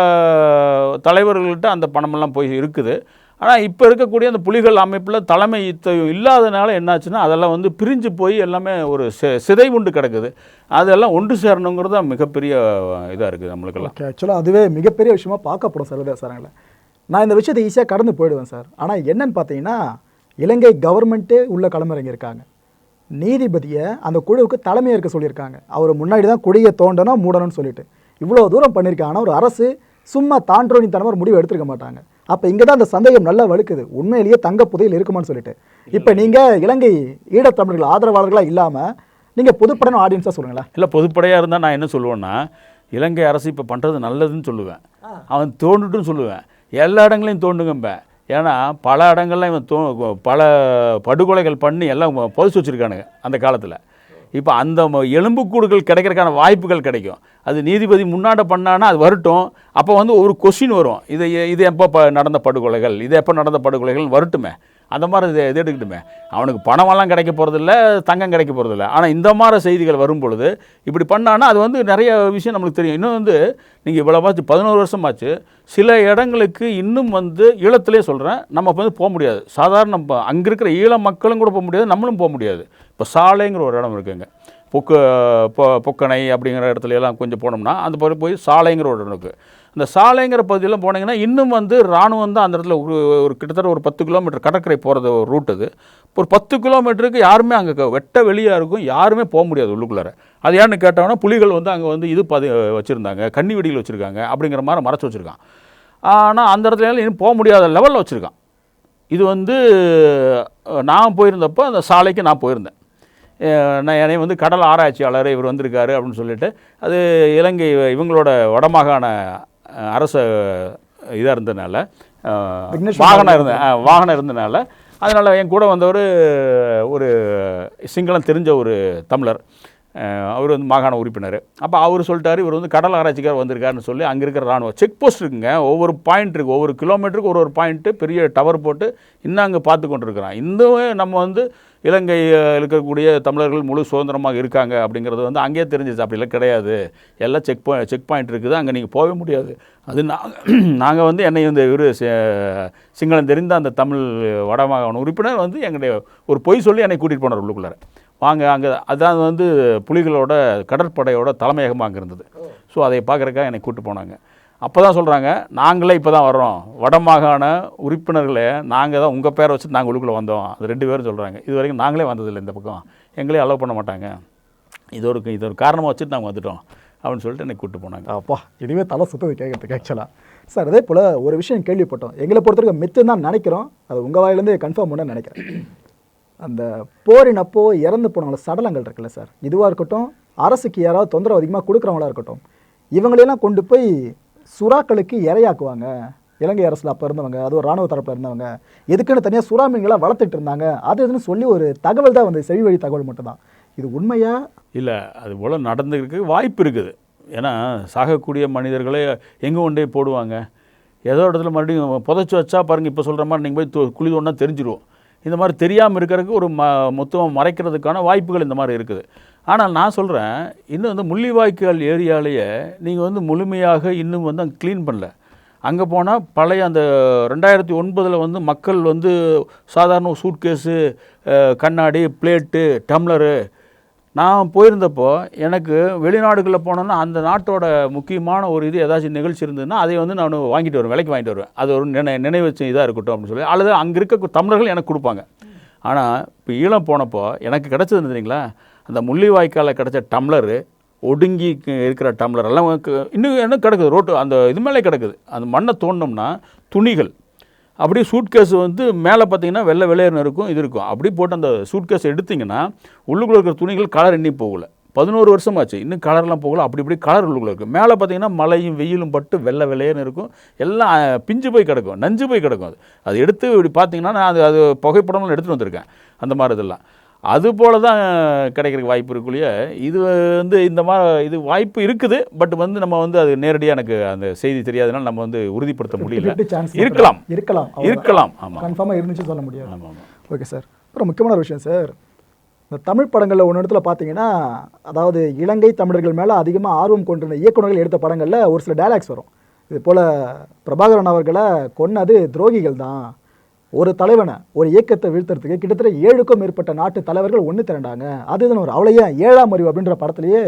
தலைவர்கள்கிட்ட அந்த பணமெல்லாம் போய் இருக்குது. ஆனால் இப்போ இருக்கக்கூடிய அந்த புலிகள் அமைப்பில் தலைமை இல்லாதனால என்னாச்சுன்னா அதெல்லாம் வந்து பிரிஞ்சு போய் எல்லாமே ஒரு சிதைவுண்டு கிடக்குது. அதெல்லாம் ஒன்று சேரணுங்கிறது தான் மிகப்பெரிய இதாக இருக்குது நம்மளுக்கெல்லாம். ஆக்சுவலாக அதுவே மிகப்பெரிய விஷயமா பார்க்கப்படும் சர்வதேசங்களில். நான் இந்த விஷயத்தை ஈஸியாக கடந்து போயிடுவேன் சார். ஆனால் என்னன்னு பார்த்தீங்கன்னா இலங்கை கவர்மெண்ட்டே உள்ள களமிறங்கியிருக்காங்க. நீதிபதியை அந்த குழுவுக்கு தலைமையாக இருக்க சொல்லியிருக்காங்க. அவர் முன்னாடி தான் குடியை தோண்டணும் மூடணும்னு சொல்லிட்டு இவ்வளோ தூரம் பண்ணியிருக்காங்க. ஒரு அரசு சும்மா தாண்டோனி தனவர் முடிவு எடுத்துருக்க மாட்டாங்க. அப்போ இங்கே தான் அந்த சந்தேகம் நல்லா வலுக்குது, உண்மையிலேயே தங்க புதையில் இருக்குமான்னு சொல்லிட்டு. இப்போ நீங்கள் இலங்கை ஈழத்தமிழர்கள் ஆதரவாளர்களாக இல்லாமல் நீங்கள் பொதுப்படையான ஆடியன்ஸாக சொல்லுங்களேன். இல்லை, பொதுப்படையாக இருந்தால் நான் என்ன சொல்லுவேன்னா இலங்கை அரசு இப்போ பண்ணுறது நல்லதுன்னு சொல்லுவேன், அவன் தோண்டுட்டுன்னு சொல்லுவேன், எல்லா இடங்களையும் தோண்டுங்கம்பேன். ஏன்னா பல இடங்கள்லாம் இவன் பல படுகொலைகள் பண்ணி எல்லாம் புதைச்சி வச்சுருக்கானுங்க அந்த காலத்தில். இப்போ அந்த எலும்புக்கூடுகள் கிடைக்கிறதுக்கான வாய்ப்புகள் கிடைக்கும். அது நீதிபதி முன்னாடி பண்ணான்னா அது வரட்டும். அப்போ வந்து ஒரு கொஸ்டின் வரும், இது எப்போ நடந்த படுகொலைகள், இது எப்போ நடந்த படுகொலைகள் வரட்டுமே. அந்த மாதிரி இது எடுக்கட்டுமே. அவனுக்கு பணமெல்லாம் கிடைக்க போகிறதில்ல, தங்கம் கிடைக்க போகிறதில்ல. ஆனால் இந்த மாதிரி செய்திகள் வரும் பொழுது இப்படி பண்ணான்னா அது வந்து நிறைய விஷயம் நம்மளுக்கு தெரியும். இன்னும் வந்து நீங்கள் இவ்வளோமாச்சு 11 வருஷமாச்சு, சில இடங்களுக்கு இன்னும் வந்து ஈழத்திலே சொல்கிறேன், நம்ம வந்து போக முடியாது. சாதாரண அங்கே இருக்கிற ஈழ மக்களும் கூட போக முடியாது, நம்மளும் போக முடியாது. இப்போ சாலைங்கிற ஒரு இடம் இருக்குங்க, பொக்கனை அப்படிங்கிற இடத்துல எல்லாம் கொஞ்சம் போனோம்னா அந்த பகுதி போய் சாலைங்கிற ஒரு இடம் இருக்குது. இந்த சாலைங்கிற பகுதியெல்லாம் போனீங்கன்னா இன்னும் வந்து இராணுவம் தான் அந்த இடத்துல ஒரு கிட்டத்தட்ட ஒரு 10 கிலோமீட்டர் கடற்கரை போகிறது ஒரு ரூட். அது ஒரு 10 கிலோமீட்டருக்கு யாருமே அங்கே வெட்ட வெளியாக இருக்கும், யாருமே போக முடியாது உள்ளுக்குள்ளார. அது ஏன்னு கேட்டோம்னா புலிகள் வந்து அங்கே வந்து இது வச்சுருந்தாங்க, கன்னி வெடிகள் வச்சுருக்காங்க அப்படிங்கிற மாதிரி மறைச்சி வச்சுருக்கான். ஆனால் அந்த இடத்துல இன்னும் போக முடியாத லெவலில் வச்சுருக்கான். இது வந்து நான் போயிருந்தப்போ அந்த சாலைக்கு நான் போயிருந்தேன். நான் என்னை வந்து கடல் ஆராய்ச்சியாளர் இவர் வந்திருக்காரு அப்படின்னு சொல்லிட்டு, அது இலங்கை இவங்களோட வடமாகாண அரச இதாக இருந்ததுனால வாகனம் இருந்ததுனால அதனால் என் கூட வந்தவர் ஒரு சிங்களம் தெரிஞ்ச ஒரு தமிழர், அவர் வந்து மாகாண உறுப்பினர். அப்போ அவர் சொல்லிட்டார், இவர் வந்து கடல் ஆராய்ச்சிக்கார் வந்திருக்காருன்னு சொல்லி அங்கே இருக்கிற இராணுவ செக் போஸ்ட் இருக்குங்க, ஒவ்வொரு பாயிண்ட் இருக்குது, ஒவ்வொரு கிலோமீட்டருக்கு ஒரு பாயிண்ட்டு பெரிய டவர் போட்டு இன்னும் அங்கே பார்த்து கொண்டு இருக்கிறான். இன்னுமே நம்ம வந்து இலங்கை இருக்கக்கூடிய தமிழர்கள் முழு சுதந்திரமாக இருக்காங்க அப்படிங்கிறது வந்து அங்கேயே தெரிஞ்சிச்சு. அப்படிலாம் கிடையாது, எல்லாம் செக் பாயிண்ட் இருக்குது, அங்கே நீங்கள் போகவே முடியாது. அது நாங்கள் வந்து என்னை வந்து இவர் சிங்களம் தெரிந்த அந்த தமிழ் வடமாகாண உறுப்பினர் வந்து எங்களுடைய ஒரு பொய் சொல்லி என்னை கூட்டிகிட்டு போனார் உள்ளுக்குள்ளார. வாங்க அங்கே, அதான் வந்து புலிகளோட கடற்படையோட தலைமையகமாக அங்கே இருந்தது. ஸோ அதை பார்க்குறக்காக என்னை கூப்பிட்டு போனாங்க. அப்போ தான் சொல்கிறாங்க, நாங்களே இப்போ தான் வர்றோம், வடமாகாண உறுப்பினர்களே நாங்கள் தான் உங்கள் பேரை வச்சு நாங்கள் உள்ளுக்குள்ளே வந்தோம். அது 2 பேரும் சொல்கிறாங்க, இது வரைக்கும் நாங்களே வந்ததில்லை இந்த பக்கம், எங்களே அலோவ் பண்ண மாட்டாங்க, இது ஒரு காரணமாக வச்சுட்டு நாங்கள் வந்துட்டோம் அப்படின்னு சொல்லிட்டு என்னை கூப்பிட்டு போனாங்க. அப்பா, இதுவே தலை சுத்தது கேட்குறதுக்கு. ஆக்சுவலாக சார் அதே போல் ஒரு விஷயம் கேள்விப்பட்டோம், எங்களை பொறுத்தவரைக்கும் மித்து தான் நினைக்கிறோம், அது உங்கள் வாயிலேருந்து கன்ஃபார்ம் பண்ண நினைக்கிறேன். அந்த போரினப்போ இறந்து போனவங்கள சடலங்கள் இருக்குல்ல சார், இதுவாக இருக்கட்டும், அரசுக்கு யாராவது தொந்தரவு அதிகமாக கொடுக்குறவங்களா இருக்கட்டும், இவங்களெல்லாம் கொண்டு போய் சுறாக்களுக்கு இரையாக்குவாங்க, இலங்கை அரசில் அப்போ இருந்தவங்க, அது ஒரு ராணுவ தரப்பில் இருந்தவங்க, எதுக்குன்னு தனியாக சுறாமீன்களை வளர்த்துட்டு இருந்தாங்க, அது இதுன்னு சொல்லி ஒரு தகவல் தான் வந்து செவி வழி தகவல் மட்டும்தான். இது உண்மையா? இல்லை, அது போல் நடந்துருக்கு வாய்ப்பு இருக்குது. ஏன்னா சாகக்கூடிய மனிதர்களே எங்கே கொண்டே போடுவாங்க, ஏதோ இடத்துல மறுபடியும் புதைச்சி வச்சா பாருங்கள், இப்போ சொல்கிற மாதிரி நீங்கள் போய் குழி ஒன்றா தெரிஞ்சிருவோம். இந்த மாதிரி தெரியாமல் இருக்கிறதுக்கு ஒரு மொத்தமாக மறைக்கிறதுக்கான வாய்ப்புகள் இந்த மாதிரி இருக்குது. ஆனால் நான் சொல்கிறேன், இன்னும் வந்து முள்ளிவாய்க்கால் ஏரியாலேயே நீங்கள் வந்து முழுமையாக இன்னும் வந்து அங்கே க்ளீன் பண்ணல. அங்கே போனால் பழைய அந்த 2009 வந்து மக்கள் வந்து சாதாரண சூட்கேஸு, கண்ணாடி, பிளேட்டு, டம்ளரு. நான் போயிருந்தப்போ எனக்கு வெளிநாடுகளில் போனோன்னா அந்த நாட்டோட முக்கியமான ஒரு இது ஏதாச்சும் நிகழ்ச்சி இருந்ததுன்னா அதை வந்து நான் வாங்கிட்டு வருவேன், விலைக்கு வாங்கிட்டு வருவேன். அது ஒரு நினைவு வச்சு இதாக இருக்கட்டும் அப்படின்னு சொல்லி, அல்லது அங்கே இருக்க தமிழர்கள் எனக்கு கொடுப்பாங்க. ஆனால் இப்போ ஈழம் போனப்போ எனக்கு கிடச்சது தெரியுங்களா, அந்த முள்ளிவாய்க்காலில் கிடச்ச டம்ளரு, ஒடுங்கி இருக்கிற டம்ளர் எல்லாம் இன்னும் கிடக்குது, ரோட்டு அந்த இது மேலே கிடக்குது. அந்த மண்ணை தோண்டினோம்னா துணிகள் அப்படியே சூட்கேஸ் வந்து மேலே பார்த்தீங்கன்னா வெள்ளை வெள்ளையர்னு இருக்கும், இது இருக்கும். அப்படி போட்டு அந்த சூட்கேஸ் எடுத்திங்கன்னா உள்ளுக்குள்ளே இருக்கிற துணிகள் கலர் இன்னும் போகலை. 11 வருஷமாச்சு, இன்னும் கலர்லாம் போகலை. அப்படி இப்படி கலர் உள்ளுக்குள்ளே இருக்குது. மேலே பார்த்தீங்கன்னா மழையும் வெயிலும் பட்டு வெள்ளை வெள்ளையர்னு இருக்கும். எல்லாம் பிஞ்சு போய் கிடக்கும், நஞ்சு போய் கிடக்கும். அது எடுத்து இப்படி பார்த்தீங்கன்னா நான் அது புகைப்படம்லாம் எடுத்துகிட்டு வந்திருக்கேன். அந்த மாதிரி இதெல்லாம் அதுபோல தான் கிடைக்கிறதுக்கு வாய்ப்பு இருக்குள்ளே. இது வந்து இந்த மாதிரி இது வாய்ப்பு இருக்குது. பட் வந்து நம்ம வந்து அது நேரடியாக எனக்கு அந்த செய்தி தெரியாதனால நம்ம வந்து உறுதிப்படுத்த முடியல. இருக்கலாம் இருக்கலாம் இருக்கலாம். ஆமாம், கன்ஃபார்மாக இருந்துச்சு சொல்ல முடியாது. ஆமாம் ஆமாம். Okay sir. அப்புறம் முக்கியமான ஒரு விஷயம் சார், இந்த தமிழ் படங்களில் ஒன்று இடத்துல பார்த்தீங்கன்னா, அதாவது இலங்கை தமிழர்கள் மேலே அதிகமாக ஆர்வம் கொண்டிருந்த இயக்குநர்கள் எடுத்த படங்களில் ஒரு சில டயலாக்ஸ் வரும். இது போல் பிரபாகரன் அவர்களை கொன்னது துரோகிகள் தான், ஒரு தலைவனை ஒரு இயக்கத்தை வீழ்த்துறதுக்கு கிட்டத்தட்ட 7க்கும் மேற்பட்ட நாட்டு தலைவர்கள் ஒன்று திரண்டாங்க, அதுதான் ஒரு அவளையே 7ஆம் அறிவு அப்படின்ற படத்துலேயே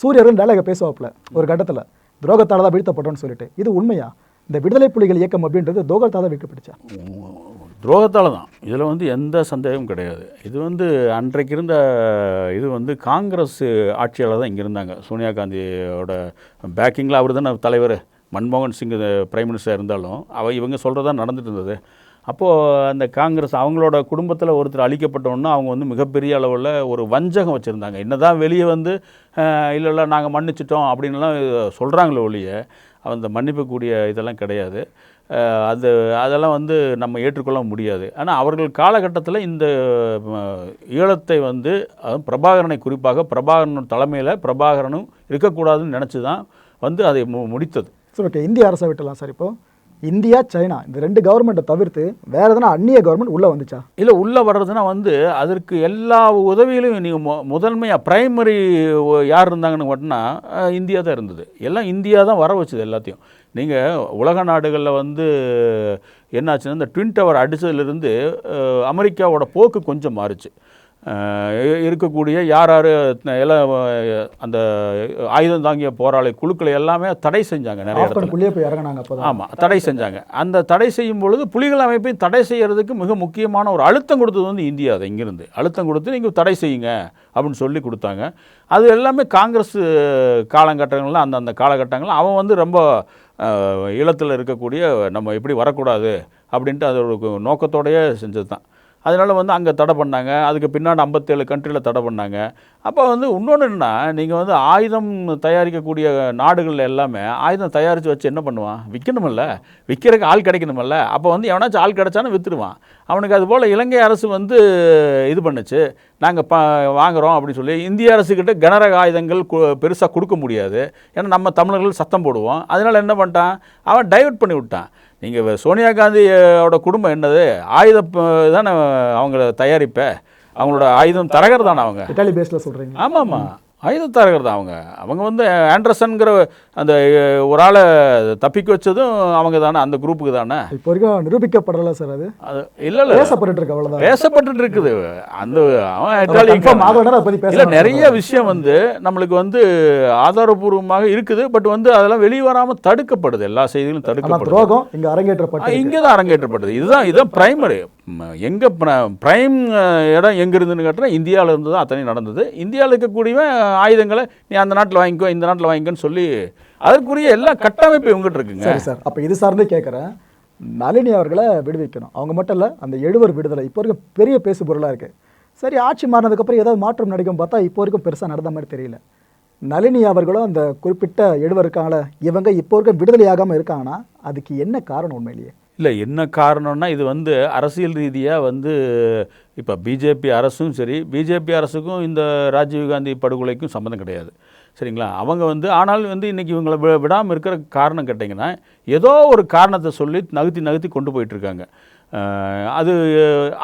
சூரியர்கள் டயலாக பேசுவாப்புல ஒரு கட்டத்தில், துரோகத்தால் தான் வீழ்த்தப்பட்டோன்னு சொல்லிட்டு. இது உண்மையா? இந்த விடுதலை புலிகள் இயக்கம் அப்படின்றது துரோகத்தால் தான் வீழ்த்தப்பட்டுச்சா? துரோகத்தால் தான், இதில் வந்து எந்த சந்தேகமும் கிடையாது. இது வந்து அன்றைக்கு இருந்த இது வந்து காங்கிரஸ் ஆட்சியாளர் தான் இங்கே இருந்தாங்க. சோனியா காந்தியோட பேக்கிங்கில் அவர் தானே தலைவர். மன்மோகன் சிங் பிரைம் மினிஸ்டர் இருந்தாலும் இவங்க சொல்கிறதா நடந்துட்டு இருந்தது. அப்போது அந்த காங்கிரஸ் அவங்களோட குடும்பத்தில் ஒருத்தர் அழிக்கப்பட்டோன்னா அவங்க வந்து மிகப்பெரிய அளவில் ஒரு வஞ்சகம் வச்சுருந்தாங்க. என்ன தான் வெளியே வந்து இல்லை நாங்கள் மன்னிச்சிட்டோம் அப்படின்லாம் சொல்கிறாங்களே ஒழிய அந்த மன்னிப்புக்கூடிய இதெல்லாம் கிடையாது. அதெல்லாம் வந்து நம்ம ஏற்றுக்கொள்ள முடியாது. ஆனால் அவர்கள் காலகட்டத்தில் இந்த ஈழத்தை வந்து பிரபாகரனை, குறிப்பாக பிரபாகரன் தலைமையில் பிரபாகரனும் இருக்கக்கூடாதுன்னு நினச்சி தான் வந்து அதை முடித்தது. சார் ஓகே, இந்திய அரசை விட்டலாம் சார். இப்போது இந்தியா சைனா இந்த 2 கவர்மெண்ட்டை தவிர்த்து வேறு எதனா அந்நிய கவர்மெண்ட் உள்ளே வந்துச்சா? இல்லை, உள்ளே வர்றதுன்னா வந்து அதற்கு எல்லா உதவியிலையும் நீங்கள் முதன்மையாக பிரைமரி யார் இருந்தாங்கன்னு மட்டும்னா இந்தியா தான் இருந்தது. எல்லாம் இந்தியா தான் வர வச்சுது எல்லாத்தையும். நீங்கள் உலக நாடுகளில் வந்து என்னாச்சுன்னா இந்த ட்வின் டவர் அடித்ததுலேருந்து அமெரிக்காவோட போக்கு கொஞ்சம் மாறுச்சு. இருக்கக்கூடிய யார் எல்லாம் அந்த ஆயுதம் தாங்கிய போராளி குழுக்களை எல்லாமே தடை செஞ்சாங்க நிறைய இடத்துல. ஆமாம், தடை செஞ்சாங்க. அந்த தடை செய்யும் பொழுது புலிகள் அமைப்பை தடை செய்கிறதுக்கு மிக முக்கியமான ஒரு அழுத்தம் கொடுத்தது வந்து இந்தியா. அதை இங்கிருந்து அழுத்தம் கொடுத்து நீங்கள் தடை செய்யுங்க அப்படின்னு சொல்லி கொடுத்தாங்க. அது எல்லாமே காங்கிரஸ் காலகட்டங்களில் அந்த காலகட்டங்களில் அவன் வந்து ரொம்ப ஈழத்தில் இருக்கக்கூடிய நம்ம எப்படி வரக்கூடாது அப்படின்ட்டு அதோட நோக்கத்தோடையே செஞ்சது தான். அதனால் வந்து அங்கே தடை பண்ணாங்க. அதுக்கு பின்னாடி 57 கண்ட்ரியில் தடை பண்ணாங்க. அப்போ வந்து இன்னொன்று என்னன்னா, நீங்கள் வந்து ஆயுதம் தயாரிக்கக்கூடிய நாடுகளில் எல்லாமே ஆயுதம் தயாரித்து வச்சு என்ன பண்ணுவான்? விற்கணுமில்ல, விற்கிறதுக்கு ஆள் கிடைக்கணுமில்ல. அப்போ வந்து எவனாச்சும் ஆள் கிடைச்சானு விற்றுடுவான். அவனுக்கு அதுபோல் இலங்கை அரசு வந்து இது பண்ணுச்சு, நாங்கள் வாங்குகிறோம் அப்படின்னு சொல்லி. இந்திய அரசுக்கிட்ட கனரக ஆயுதங்கள் பெருசாக கொடுக்க முடியாது, ஏன்னா நம்ம தமிழர்கள் சத்தம் போடுவோம். அதனால் என்ன பண்ணிட்டான், அவன் டைவர்ட் பண்ணி விட்டான். நீங்கள் சோனியா காந்தியோட குடும்பம் என்னது, ஆயுதம் தானே அவங்கள தயாரிப்ப, அவங்களோட ஆயுதம் தரகர் தானே அவங்க. இட்டாலி பேஸில் சொல்கிறீங்க? ஆமாம் ஆமாம், ஆயுதம் தரகர் தான் அவங்க வந்து ஆண்டர்சன்கிற அந்த ஒரு ஆளை தப்பிக்க வச்சதும் அவங்க தானே, அந்த குரூப்புக்கு தானே. இப்போ வரைக்கும் நிரூபிக்கப்படலை சார். அது இல்லை பேசப்பட்டு இருக்கு, அவ்வளோதான் பேசப்பட்டு இருக்குது. அந்த அவன் நிறைய விஷயம் வந்து நம்மளுக்கு வந்து ஆதாரபூர்வமாக இருக்குது. பட் வந்து அதெல்லாம் வெளியே வராமல் தடுக்கப்படுது. எல்லா செய்திகளும் தடுக்கப்படுது. இங்கே அரங்கேற்றப்பட்டது, இங்கே தான் அரங்கேற்றப்பட்டது. இதுதான் பிரைமரி. எங்கே பிரைம் இடம் எங்கே இருந்துன்னு கேட்டால் இந்தியாவில் இருந்து தான் அத்தனை நடந்தது. இந்தியாவில் இருக்கக்கூடிய ஆயுதங்களை நீ அந்த நாட்டில் வாங்கிக்கோ, இந்த நாட்டில் வாங்கிக்கோன்னு சொல்லி அதற்குரிய எல்லா கட்டமைப்பு இவங்ககிட்ட இருக்குங்க. சரி சார், அப்போ இது சார்ந்து கேட்குறேன். நளினி அவர்களை விடுவிக்கணும். அவங்க மட்டும் இல்லை, அந்த 7 விடுதலை இப்போ வரைக்கும் பெரிய பேசு பொருளாக இருக்குது. சரி, ஆட்சி மாறினதுக்கப்புறம் ஏதாவது மாற்றம் நடக்கும் பார்த்தா இப்போ வரைக்கும் பெருசாக நடந்த மாதிரி தெரியல. நளினி அவர்களும் அந்த குறிப்பிட்ட 7 இருக்காங்களே, இவங்க இப்போ இருக்க விடுதலையாகாமல் இருக்காங்கன்னா அதுக்கு என்ன காரணம் உண்மையிலேயே? இல்லை, என்ன காரணம்னா இது வந்து அரசியல் ரீதியாக வந்து இப்போ பிஜேபி அரசும் சரி, பிஜேபி அரசுக்கும் இந்த ராஜீவ்காந்தி படுகொலைக்கும் சம்மந்தம் கிடையாது. சரிங்களா? அவங்க வந்து ஆனால் வந்து இன்றைக்கி இவங்களை விடாமல் இருக்கிற காரணம் கேட்டிங்கன்னா, ஏதோ ஒரு காரணத்தை சொல்லி நகர்த்தி கொண்டு போயிட்டுருக்காங்க. அது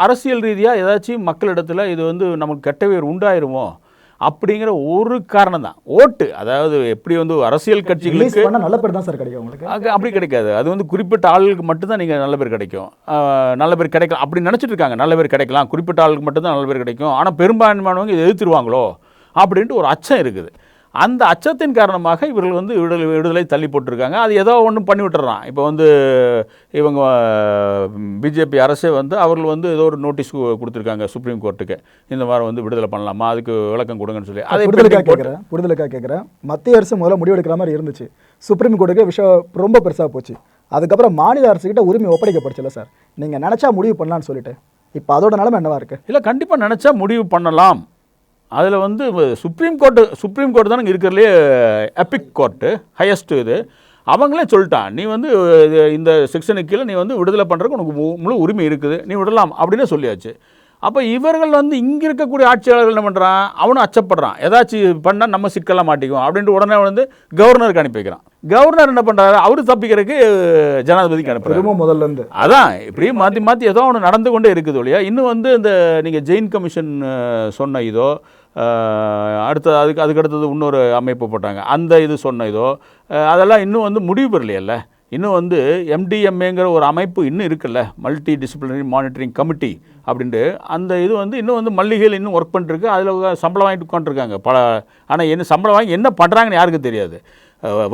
அரசியல் ரீதியாக ஏதாச்சும் மக்களிடத்தில் இது வந்து நமக்கு கெட்ட பேர் உண்டாயிருமோ அப்படிங்கிற ஒரு காரணம் தான். ஓட்டு, அதாவது எப்படி வந்து அரசியல் கட்சிகளுக்கு நல்ல பேர் தான் சார் கிடைக்கும் உங்களுக்கு, அப்படி கிடைக்காது. அது வந்து குறிப்பிட்ட ஆளுக்கு மட்டும்தான் நீங்கள் நல்ல பேர் கிடைக்கும், நல்ல பேர் கிடைக்கலாம் அப்படி நினச்சிட்டு இருக்காங்க. நல்ல பேர் கிடைக்கலாம், குறிப்பிட்ட ஆளுக்கு மட்டும்தான் நல்ல பேர் கிடைக்கும், ஆனால் பெரும்பான்மையானவங்க இதை எதிர்த்துருவாங்களோ அப்படின்ட்டு ஒரு அச்சம் இருக்குது. அந்த அச்சத்தின் காரணமாக இவர்கள் வந்து விடுதலை தள்ளி போட்டிருக்காங்க. அது ஏதோ ஒன்று பண்ணி விட்டுறான். இப்போ வந்து இவங்க பிஜேபி அரசே வந்து அவர்கள் வந்து ஏதோ ஒரு நோட்டீஸ் கொடுத்துருக்காங்க சுப்ரீம் கோர்ட்டுக்கு, இந்த வாரம் வந்து விடுதலை பண்ணலாமா, அதுக்கு விளக்கம் கொடுங்கன்னு சொல்லி. அதை விடுதலைக்காக கேட்குறேன். மத்திய அரசு முதல்ல முடிவெடுக்கிற மாதிரி இருந்துச்சு, சுப்ரீம் கோர்ட்டுக்கு விஷயம் ரொம்ப பெருசாக போச்சு. அதுக்கப்புறம் மாநில அரசுக்கிட்ட உரிமை ஒப்படைக்கப்படுச்சுல சார், நீங்கள் நினச்சா முடிவு பண்ணலான்னு சொல்லிட்டு இப்போ அதோட நிலைமை என்னவா இருக்குது? இல்லை, கண்டிப்பாக நினச்சா முடிவு பண்ணலாம். அதில் வந்து சுப்ரீம் கோர்ட்டு தானே இருக்கிறதுலே எபிக் கோர்ட்டு, ஹையஸ்ட். இது அவங்களே சொல்லிட்டான், நீ வந்து இந்த செக்ஷனுக்கு கீழே நீ வந்து விடுதலை பண்ணுறதுக்கு உனக்கு முழு உரிமை இருக்குது, நீ விடலாம் அப்படின்னு சொல்லியாச்சு. அப்போ இவர்கள் வந்து இங்கே இருக்கக்கூடிய ஆட்சியாளர்கள் என்ன பண்ணுறான், அவனும் அச்சப்படுறான், ஏதாச்சும் பண்ணால் நம்ம சிக்கலாம் மாட்டிக்குவோம் அப்படின்ட்டு உடனே வந்து கவர்னருக்கு அனுப்பி வைக்கிறான். கவர்னர் என்ன பண்ணுறாரு, அவரு தப்பிக்கிறதுக்கு ஜனாதிபதிக்கு அனுப்புறாரு முதல்ல இருந்து. அதான் இப்படி மாற்றி ஏதோ ஒன்று நடந்து கொண்டே இருக்குது இல்லையா. இன்னும் வந்து இந்த நீங்கள் ஜெயின் கமிஷன் சொன்ன இதோ, அதுக்கடுத்தது இன்னொரு அமைப்பு போட்டாங்க, அந்த இது சொன்ன இதோ, அதெல்லாம் இன்னும் வந்து முடிவு பெறலையல்ல. இன்னும் வந்து MDMAங்கிற ஒரு அமைப்பு இன்னும் இருக்குல்ல, மல்டி டிசிப்ளினரி மானிட்டரிங் கமிட்டி அப்படின்ட்டு. அந்த இது வந்து இன்னும் வந்து மல்லிகையில் இன்னும் ஒர்க் பண்ணிருக்கு, அதில் சம்பளம் வாங்கிட்டு உட்காந்துருக்காங்க ஆனால் என்ன சம்பளம் வாங்கி என்ன பண்ணுறாங்கன்னு யாருக்கும் தெரியாது.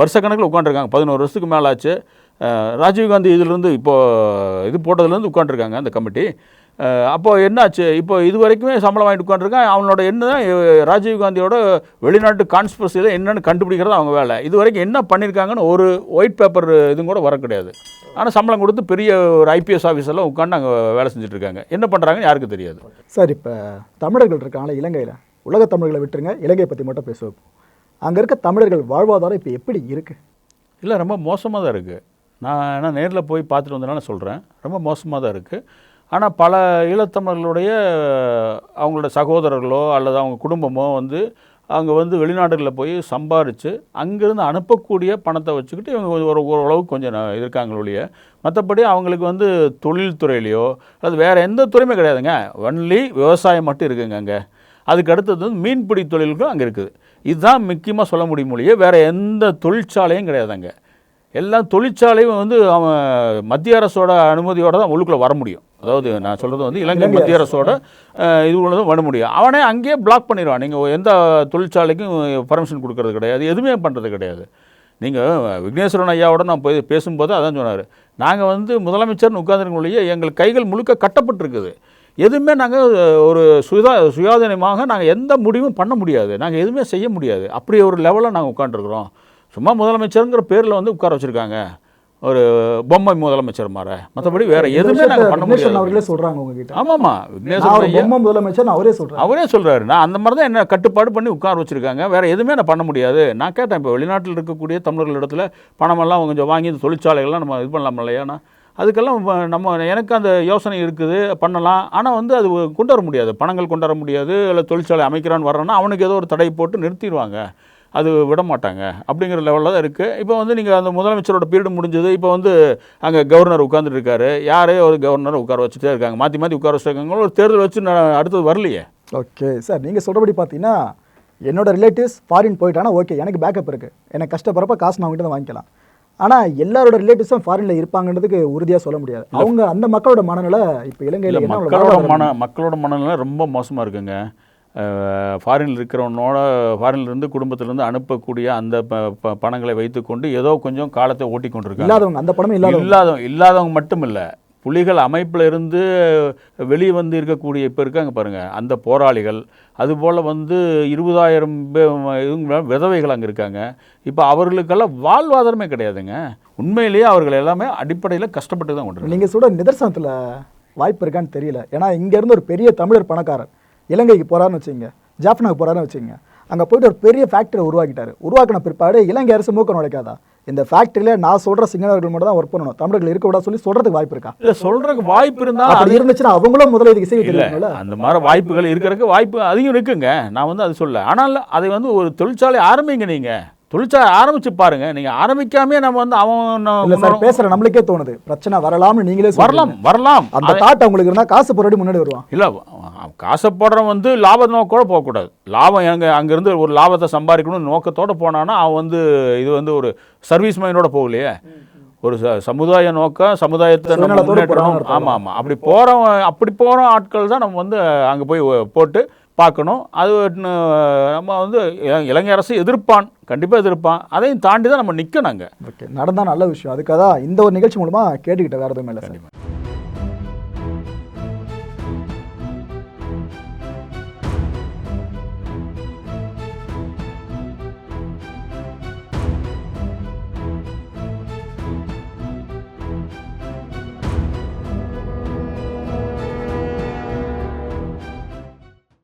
வருஷக்கணக்கில் உட்காந்துருக்காங்க, 11 வருஷத்துக்கு மேலே ஆச்சு. ராஜீவ்காந்தி இதிலேருந்து இப்போது இது போட்டதுலேருந்து உட்காந்துருக்காங்க அந்த கமிட்டி. அப்போது என்னாச்சு, இப்போ இது வரைக்குமே சம்பளம் வாங்கிட்டு உட்காந்துருக்கான். அவனோட என்ன தான் ராஜீவ்காந்தியோட வெளிநாட்டு கான்ஸ்பிரசியில் என்னென்னு கண்டுபிடிக்கிறது அவங்க வேலை. இது வரைக்கும் என்ன பண்ணியிருக்காங்கன்னு ஒரு ஒயிட் பேப்பர் இதுவும் கூட வர கிடையாது. ஆனால் சம்பளம் கொடுத்து பெரிய ஒரு IPS ஆஃபீஸெல்லாம் உட்காந்து அங்கே வேலை செஞ்சுட்ருக்காங்க. என்ன பண்ணுறாங்கன்னு யாருக்கும் தெரியாது. சார், இப்போ தமிழர்கள் இருக்காங்களே இலங்கையில், உலக தமிழர்களை விட்டுருங்க, இலங்கையை பற்றி மட்டும் பேசுவோம். அங்கே இருக்க தமிழர்கள் வாழ்வாதாரம் இப்போ எப்படி இருக்குது? இல்லை, ரொம்ப மோசமாக தான் இருக்குது. நான் நேரில் போய் பார்த்துட்டு வந்தனால சொல்கிறேன், ரொம்ப மோசமாக தான் இருக்குது. ஆனால் பல ஈழத்தமிழர்களுடைய அவங்களோட சகோதரர்களோ அல்லது அவங்க குடும்பமோ வந்து அவங்க வந்து வெளிநாடுகளில் போய் சம்பாரித்து அங்கேருந்து அனுப்பக்கூடிய பணத்தை வச்சுக்கிட்டு இவங்க ஓரளவுக்கு கொஞ்சம் இருக்காங்களொழிய, மற்றபடி அவங்களுக்கு வந்து தொழில்துறையிலையோ அல்லது வேறு எந்த துறையுமே கிடையாதுங்க. ஒன்லி விவசாயம் மட்டும் இருக்குங்க அங்கே. அதுக்கு அடுத்தது வந்து மீன்பிடி தொழில்களும் அங்கே இருக்குது. இதுதான் முக்கியமாக சொல்ல முடியும் மொழியே, வேறு எந்த தொழிற்சாலையும் கிடையாது அங்கே. எல்லா தொழிற்சாலையும் வந்து அவன் மத்திய அரசோட அனுமதியோடு தான் உள்ளுக்குள்ளே வர முடியும். அதாவது நான் சொல்கிறது வந்து இலங்கை மத்திய அரசோட இது உள்ளதும் வர முடியும். அவனே அங்கேயே பிளாக் பண்ணிடுவான். நீங்கள் எந்த தொழிற்சாலைக்கும் பர்மிஷன் கொடுக்கறது கிடையாது, எதுவுமே பண்ணுறது கிடையாது. நீங்கள் விக்னேஸ்வரன் ஐயாவோட நான் போய் பேசும்போது அதான் சொன்னார், நாங்கள் வந்து முதலமைச்சர்னு உட்காந்துருக்கொள்ளையே எங்கள் கைகள் முழுக்க கட்டப்பட்டிருக்குது, எதுவுமே நாங்கள் ஒரு சுயாதீனமாக நாங்கள் எந்த முடிவும் பண்ண முடியாது, நாங்கள் எதுவுமே செய்ய முடியாது, அப்படி ஒரு லெவலில் நாங்கள் உட்காந்துருக்குறோம். சும்மா முதலமைச்சருங்கிற பேரில் வந்து உட்கார வச்சுருக்காங்க, ஒரு பொம்மை முதலமைச்சர் மாற, மற்றபடி வேற எதுவுமே நாங்கள் பண்ண முடியாது. அவர்களே சொல்கிறாங்க உங்ககிட்ட. ஆமாம்மா, பொம்மை முதலமைச்சர் அவரே சொல்கிறாரு. நான் அந்த மாதிரி தான் என்ன கட்டுப்பாடு பண்ணி உட்கார வச்சுருக்காங்க, வேறு எதுவுமே நான் பண்ண முடியாது. நான் கேட்டேன், இப்போ வெளிநாட்டில் இருக்கக்கூடிய தமிழர்கள் இடத்துல பணமெல்லாம் கொஞ்சம் வாங்கி இந்த தொழிற்சாலைகள்லாம் நம்ம இது பண்ணலாம் இல்லையானா, அதுக்கெல்லாம் எனக்கு அந்த யோசனை இருக்குது, பண்ணலாம். ஆனால் வந்து அது கொண்டு வர முடியாது, பணங்கள் கொண்டு வர முடியாது. இல்லை தொழிற்சாலை அமைக்கிறான்னு வர்றோன்னா அவனுக்கு ஏதோ ஒரு தடை போட்டு நிறுத்திடுவாங்க, அது விட மாட்டாங்க அப்படிங்கிற லெவலில் தான் இருக்குது. இப்போ வந்து நீங்கள் அந்த முதலமைச்சரோட பீரியடு முடிஞ்சது, இப்போ வந்து அங்கே கவர்னர் உட்காந்துட்டு இருக்காரு, யாரே ஒரு கவர்னரை உட்கார வச்சுட்டே இருக்காங்க, மாற்றி உட்கார வச்சுருக்காங்க. ஒரு தேர்தல் வச்சு அடுத்தது வரலையே. ஓகே சார், நீங்கள் சொல்கிறபடி பார்த்தீங்கன்னா என்னோட ரிலேட்டிவ்ஸ் ஃபாரின் போயிட்டானா ஓகே, எனக்கு பேக்கப் இருக்குது, எனக்கு கஷ்டப்படுறப்ப காசு நான் அவங்ககிட்ட தான் வாங்கிக்கலாம். ஆனால் எல்லாரோட ரிலேட்டிவ்ஸும் ஃபாரினில் இருப்பாங்கன்றதுக்கு உறுதியாக சொல்ல முடியாது. அவங்க அந்த மக்களோட மனநிலை இப்போ இலங்கையில் மக்களோட மனநிலை ரொம்ப மோசமாக இருக்குங்க. ஃபாரினில் ஃபாரின்லேருந்து குடும்பத்திலேருந்து அனுப்பக்கூடிய அந்த பணங்களை வைத்துக்கொண்டு ஏதோ கொஞ்சம் காலத்தை ஓட்டி கொண்டிருக்காங்க. இல்லாதவங்க அந்த பணம் இல்லாதவங்க மட்டும் இல்லை, புலிகள் அமைப்பில் இருந்து வெளியே வந்து இருக்கக்கூடிய இப்போ இருக்காங்க பாருங்கள் அந்த போராளிகள், அதுபோல் வந்து 20,000 விதவைகள் அங்கே இருக்காங்க. இப்போ அவர்களுக்கெல்லாம் வாழ்வாதாரமே கிடையாதுங்க. உண்மையிலேயே அவர்கள் எல்லாமே அடிப்படையில் கஷ்டப்பட்டு தான் கொண்டு. நீங்கள் சொல்கிற நிதர்சனத்தில் வாய்ப்பு இருக்கான்னு தெரியல. ஏன்னா இங்கேருந்து ஒரு பெரிய தமிழர் பணக்காரர் இலங்கைக்கு போகிறாருன்னு வச்சுங்க, ஜாஃப்னாக்கு போகிறாருன்னு வச்சுங்க, அங்கே போயிட்டு ஒரு பெரிய ஃபேக்டரி உருவாக்கின பிற்பாடு இலங்கை அரசு மூக்க நுழைக்காதா? இந்த ஃபேக்டரியில் நான் சொல்கிற சிங்களவர்கள் மட்டும் தான் ஒர்க் பண்ணணும், தமிழர்கள் இருக்க விட சொல்லி சொல்கிறதுக்கு வாய்ப்பு இருக்கா? இல்லை, சொல்கிறதுக்கு வாய்ப்பு இருந்தால் அப்படி இருந்துச்சுன்னா அவங்களும் முதலீடு செய்ய தெரியல. அந்த மாதிரி வாய்ப்புகள் இருக்கிறதுக்கு வாய்ப்பு அதிகம் இருக்குங்க. நான் வந்து அது சொல்ல. ஆனால் அதை வந்து ஒரு தொழிற்சாலை ஆரம்பிங்க. நீங்கள் தொழிற்சாலை ஆரம்பிச்சு பாருங்க. நீங்கள் ஆரம்பிக்காமே நம்ம வந்து அவன் பேசுகிற நம்மளுக்கே தோணுது பிரச்சனை வரலாம்னு நீங்களே வரலாம். அந்த தாட் உங்களுக்கு இருந்தால் காசு போராடி முன்னாடி வருவான். இல்லை, காசை போடுறவன் வந்து லாப நோக்கோட போகக்கூடாது. லாபம் அங்கேருந்து ஒரு லாபத்தை சம்பாதிக்கணும்னு நோக்கத்தோடு போனான்னா அவன் வந்து இது வந்து ஒரு சர்வீஸ் மைண்டோட போகலையே. ஒரு சமுதாய நோக்கம், சமுதாயத்தை முன்னேற்றணும். ஆமாம், அப்படி போகிற ஆட்கள் தான் நம்ம வந்து அங்கே போய் போட்டு பார்க்கணும். அது நம்ம வந்து இலங்கை அரசு கண்டிப்பாக எதிர்ப்பான். அதையும் தாண்டி தான் நம்ம நிற்கணும். ஓகே, நடந்தால் நல்ல விஷயம். அதுக்காக தான் இந்த ஒரு நிகழ்ச்சி மூலமாக கேட்டுக்கிட்ட வேறு எதுவுமே இல்லை சார்.